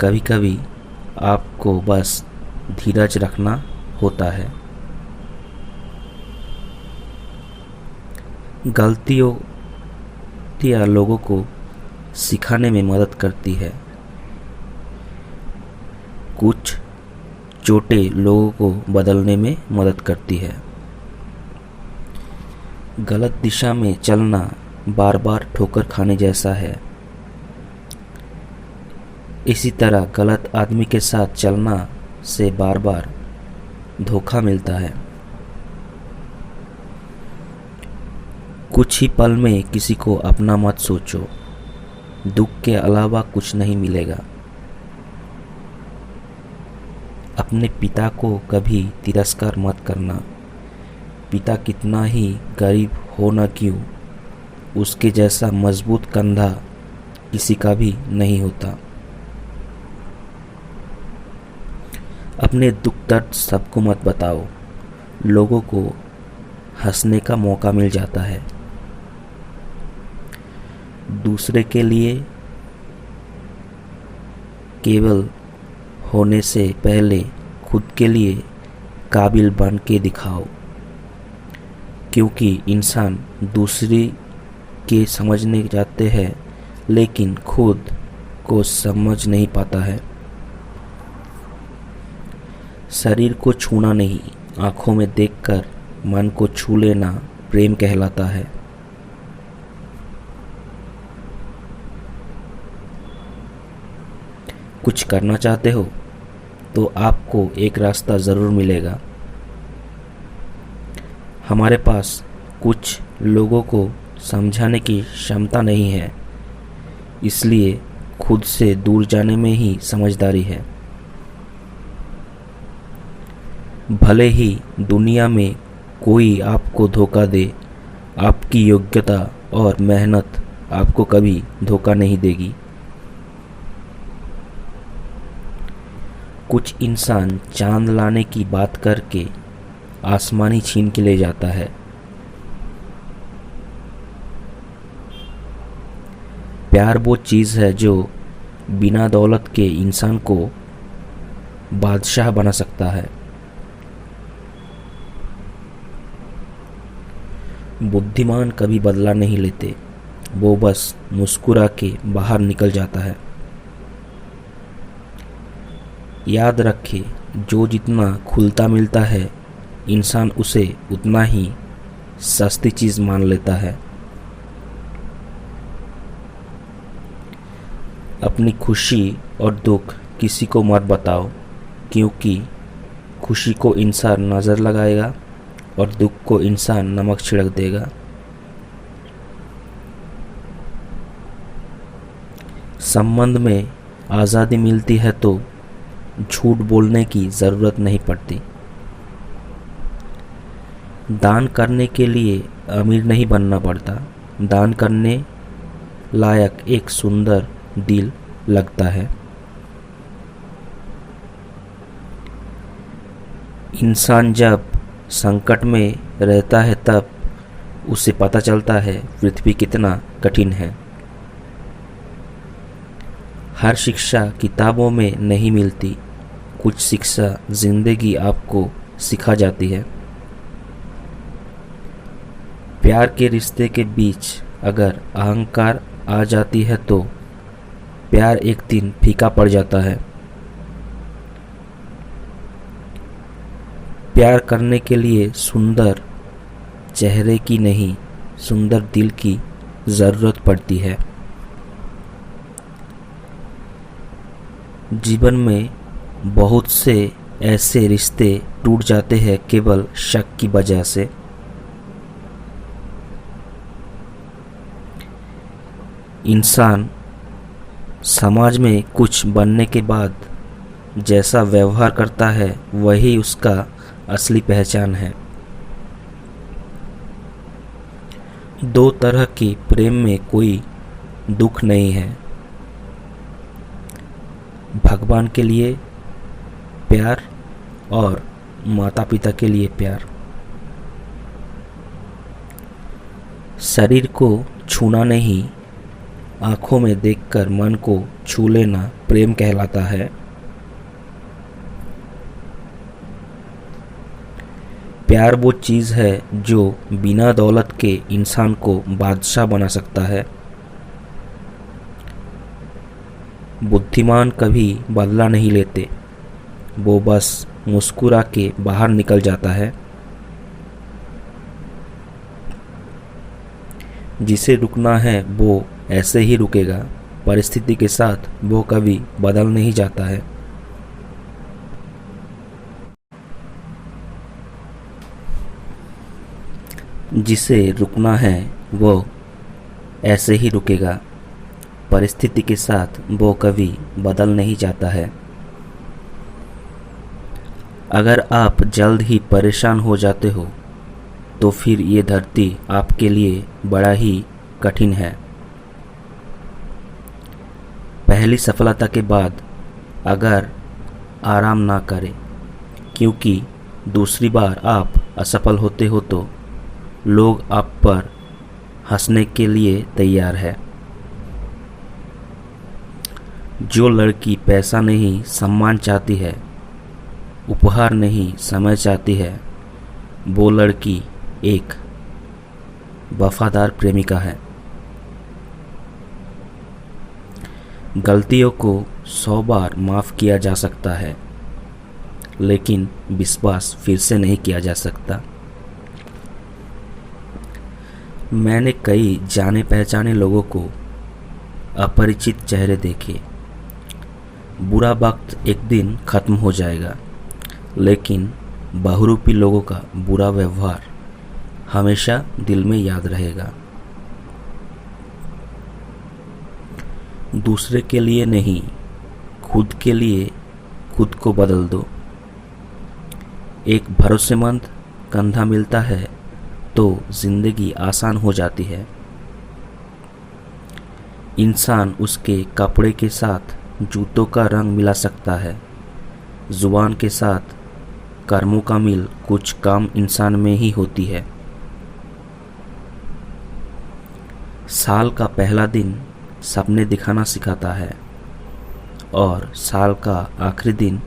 कभी कभी आपको बस धीरज रखना होता है। गलतियों लोगों को सिखाने में मदद करती है, कुछ चोटें लोगों को बदलने में मदद करती है। गलत दिशा में चलना बार बार ठोकर खाने जैसा है। इसी तरह गलत आदमी के साथ चलना से बार बार धोखा मिलता है। कुछ ही पल में किसी को अपना मत सोचो, दुख के अलावा कुछ नहीं मिलेगा। अपने पिता को कभी तिरस्कार मत करना। पिता कितना ही गरीब हो न क्यों, उसके जैसा मजबूत कंधा किसी का भी नहीं होता। अपने दुख दर्द सबको मत बताओ, लोगों को हंसने का मौका मिल जाता है। दूसरे के लिए केवल होने से पहले खुद के लिए काबिल बन के दिखाओ, क्योंकि इंसान दूसरे के समझने जाते हैं लेकिन खुद को समझ नहीं पाता है। शरीर को छूना नहीं, आंखों में देखकर मन को छू लेना प्रेम कहलाता है। कुछ करना चाहते हो तो आपको एक रास्ता ज़रूर मिलेगा। हमारे पास कुछ लोगों को समझाने की क्षमता नहीं है, इसलिए खुद से दूर जाने में ही समझदारी है। भले ही दुनिया में कोई आपको धोखा दे, आपकी योग्यता और मेहनत आपको कभी धोखा नहीं देगी। कुछ इंसान चांद लाने की बात करके आसमानी छीन के ले जाता है। प्यार वो चीज़ है जो बिना दौलत के इंसान को बादशाह बना सकता है। बुद्धिमान कभी बदला नहीं लेते, वो बस मुस्कुरा के बाहर निकल जाता है। याद रखे, जो जितना खुलता मिलता है इंसान उसे उतना ही सस्ती चीज़ मान लेता है। अपनी खुशी और दुख किसी को मत बताओ, क्योंकि खुशी को इंसान नज़र लगाएगा और दुख को इंसान नमक छिड़क देगा। संबंध में आज़ादी मिलती है तो झूठ बोलने की ज़रूरत नहीं पड़ती। दान करने के लिए अमीर नहीं बनना पड़ता, दान करने लायक एक सुंदर दिल लगता है। इंसान जब संकट में रहता है तब उसे पता चलता है पृथ्वी कितना कठिन है। हर शिक्षा किताबों में नहीं मिलती, कुछ शिक्षा जिंदगी आपको सिखा जाती है। प्यार के रिश्ते के बीच अगर अहंकार आ जाती है तो प्यार एक दिन फीका पड़ जाता है। प्यार करने के लिए सुंदर चेहरे की नहीं, सुंदर दिल की ज़रूरत पड़ती है। जीवन में बहुत से ऐसे रिश्ते टूट जाते हैं केवल शक की वजह से। इंसान समाज में कुछ बनने के बाद जैसा व्यवहार करता है वही उसका असली पहचान है। दो तरह की प्रेम में कोई दुख नहीं है, भगवान के लिए प्यार और माता पिता के लिए प्यार। शरीर को छूना नहीं, आंखों में देखकर मन को छू लेना प्रेम कहलाता है। प्यार वो चीज़ है जो बिना दौलत के इंसान को बादशाह बना सकता है। बुद्धिमान कभी बदला नहीं लेते, वो बस मुस्कुरा के बाहर निकल जाता है। जिसे रुकना है वो ऐसे ही रुकेगा, परिस्थिति के साथ वो कभी बदल नहीं जाता है। जिसे रुकना है वो ऐसे ही रुकेगा, परिस्थिति के साथ वो कभी बदल नहीं जाता है। अगर आप जल्द ही परेशान हो जाते हो तो फिर ये धरती आपके लिए बड़ा ही कठिन है। पहली सफलता के बाद अगर आराम ना करें, क्योंकि दूसरी बार आप असफल होते हो तो लोग आप पर हंसने के लिए तैयार है। जो लड़की पैसा नहीं सम्मान चाहती है, उपहार नहीं समय चाहती है, वो लड़की एक वफादार प्रेमिका है। गलतियों को 100 बार माफ़ किया जा सकता है, लेकिन विश्वास फिर से नहीं किया जा सकता। मैंने कई जाने पहचाने लोगों को अपरिचित चेहरे देखे। बुरा वक्त एक दिन ख़त्म हो जाएगा, लेकिन बहुरूपी लोगों का बुरा व्यवहार हमेशा दिल में याद रहेगा। दूसरे के लिए नहीं, खुद के लिए खुद को बदल दो। एक भरोसेमंद कंधा मिलता है तो जिंदगी आसान हो जाती है। इंसान उसके कपड़े के साथ जूतों का रंग मिला सकता है। जुबान के साथ कर्मों का मिल कुछ काम इंसान में ही होती है। साल का पहला दिन सपने दिखाना सिखाता है और साल का आखिरी दिन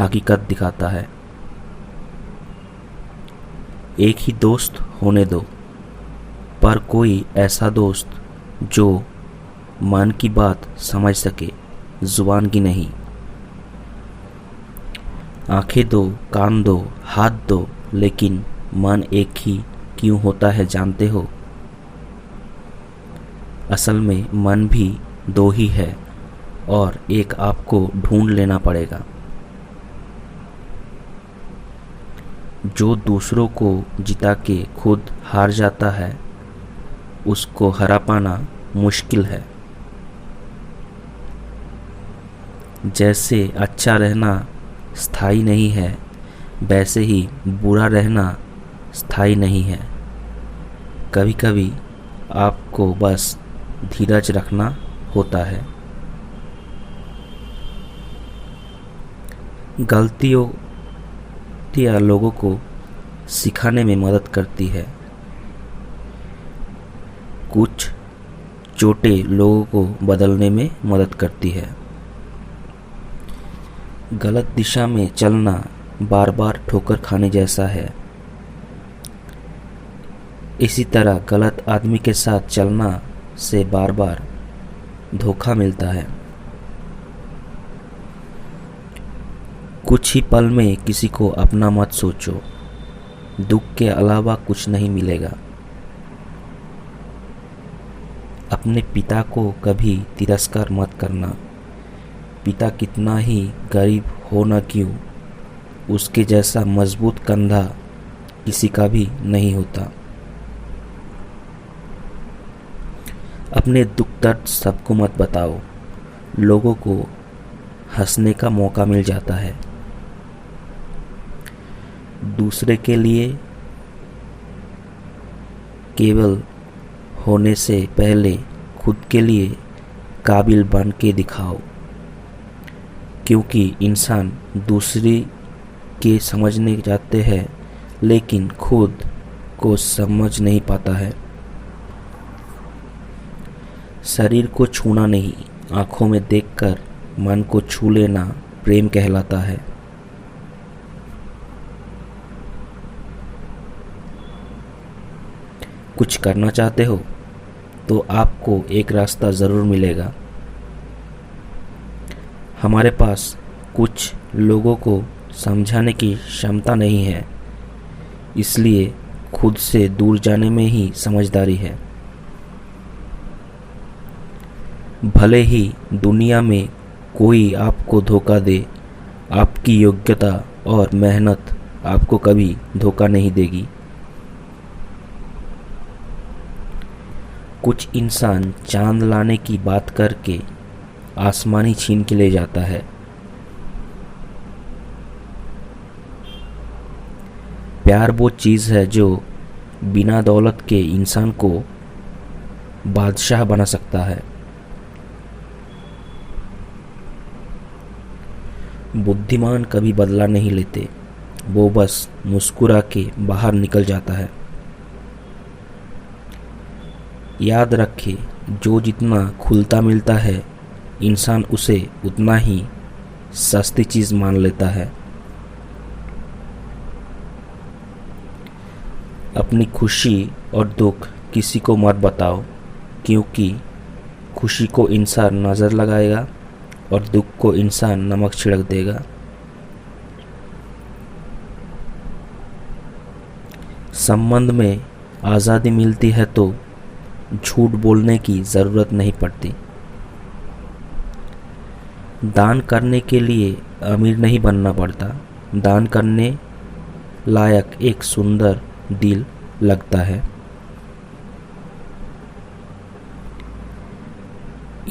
हकीकत दिखाता है। एक ही दोस्त होने दो, पर कोई ऐसा दोस्त जो मन की बात समझ सके, जुबान की नहीं। आंखें दो, कान दो, हाथ दो, लेकिन मन एक ही क्यों होता है जानते हो? असल में मन भी दो ही है और एक आपको ढूंढ लेना पड़ेगा। जो दूसरों को जिता के खुद हार जाता है, उसको हरा पाना मुश्किल है। जैसे अच्छा रहना स्थायी नहीं है, वैसे ही बुरा रहना स्थायी नहीं है। कभी कभी आपको बस धीरज रखना होता है। गलतियों लोगों को सिखाने में मदद करती है। कुछ चोटें लोगों को बदलने में मदद करती है। गलत दिशा में चलना बार बार ठोकर खाने जैसा है। इसी तरह गलत आदमी के साथ चलना से बार बार धोखा मिलता है। कुछ ही पल में किसी को अपना मत सोचो, दुख के अलावा कुछ नहीं मिलेगा। अपने पिता को कभी तिरस्कार मत करना। पिता कितना ही गरीब हो न क्यों, उसके जैसा मजबूत कंधा किसी का भी नहीं होता। अपने दुख दर्द सबको मत बताओ, लोगों को हंसने का मौका मिल जाता है। दूसरे के लिए केवल होने से पहले खुद के लिए काबिल बन के दिखाओ, क्योंकि इंसान दूसरे के समझने जाते हैं लेकिन खुद को समझ नहीं पाता है। शरीर को छूना नहीं, आंखों में देखकर मन को छू लेना प्रेम कहलाता है। कुछ करना चाहते हो तो आपको एक रास्ता ज़रूर मिलेगा। हमारे पास कुछ लोगों को समझाने की क्षमता नहीं है, इसलिए खुद से दूर जाने में ही समझदारी है। भले ही दुनिया में कोई आपको धोखा दे, आपकी योग्यता और मेहनत आपको कभी धोखा नहीं देगी। कुछ इंसान चांद लाने की बात करके आसमानी छीन के ले जाता है। प्यार वो चीज़ है जो बिना दौलत के इंसान को बादशाह बना सकता है। बुद्धिमान कभी बदला नहीं लेते, वो बस मुस्कुरा के बाहर निकल जाता है। याद रखें, जो जितना खुलता मिलता है, इंसान उसे उतना ही सस्ती चीज़ मान लेता है। अपनी खुशी और दुख किसी को मत बताओ, क्योंकि खुशी को इंसान नज़र लगाएगा और दुख को इंसान नमक छिड़क देगा। संबंध में आज़ादी मिलती है तो झूठ बोलने की ज़रूरत नहीं पड़ती। दान करने के लिए अमीर नहीं बनना पड़ता, दान करने लायक एक सुंदर दिल लगता है।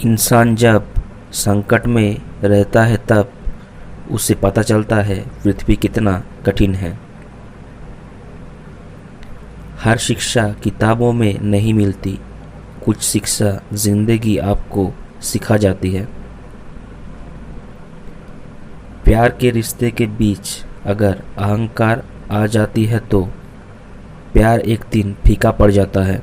इंसान जब संकट में रहता है तब उसे पता चलता है पृथ्वी कितना कठिन है। हर शिक्षा किताबों में नहीं मिलती, कुछ शिक्षा जिंदगी आपको सिखा जाती है। प्यार के रिश्ते के बीच अगर अहंकार आ जाती है तो प्यार एक दिन फीका पड़ जाता है।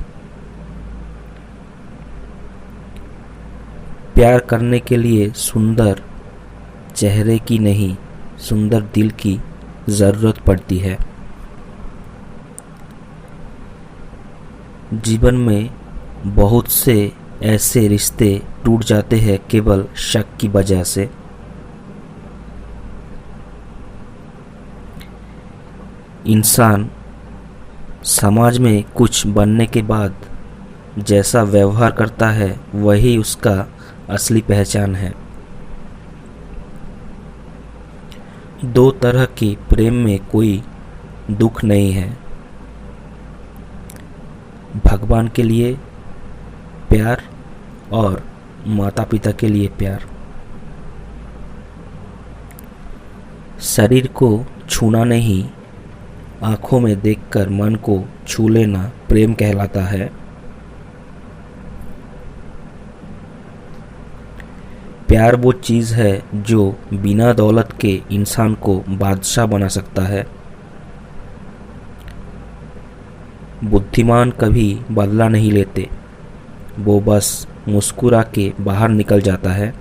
प्यार करने के लिए सुंदर चेहरे की नहीं, सुंदर दिल की ज़रूरत पड़ती है। जीवन में बहुत से ऐसे रिश्ते टूट जाते हैं केवल शक की वजह से। इंसान समाज में कुछ बनने के बाद जैसा व्यवहार करता है वही उसका असली पहचान है। दो तरह की प्रेम में कोई दुख नहीं है, भगवान के लिए प्यार और माता पिता के लिए प्यार। शरीर को छूना नहीं, आंखों में देखकर मन को छू लेना प्रेम कहलाता है। प्यार वो चीज़ है जो बिना दौलत के इंसान को बादशाह बना सकता है। बुद्धिमान कभी बदला नहीं लेते, वो बस मुस्कुरा के बाहर निकल जाता है।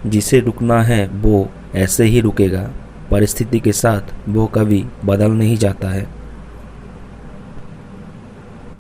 जिसे रुकना है वो ऐसे ही रुकेगा, परिस्थिति के साथ वो कभी बदल नहीं जाता है।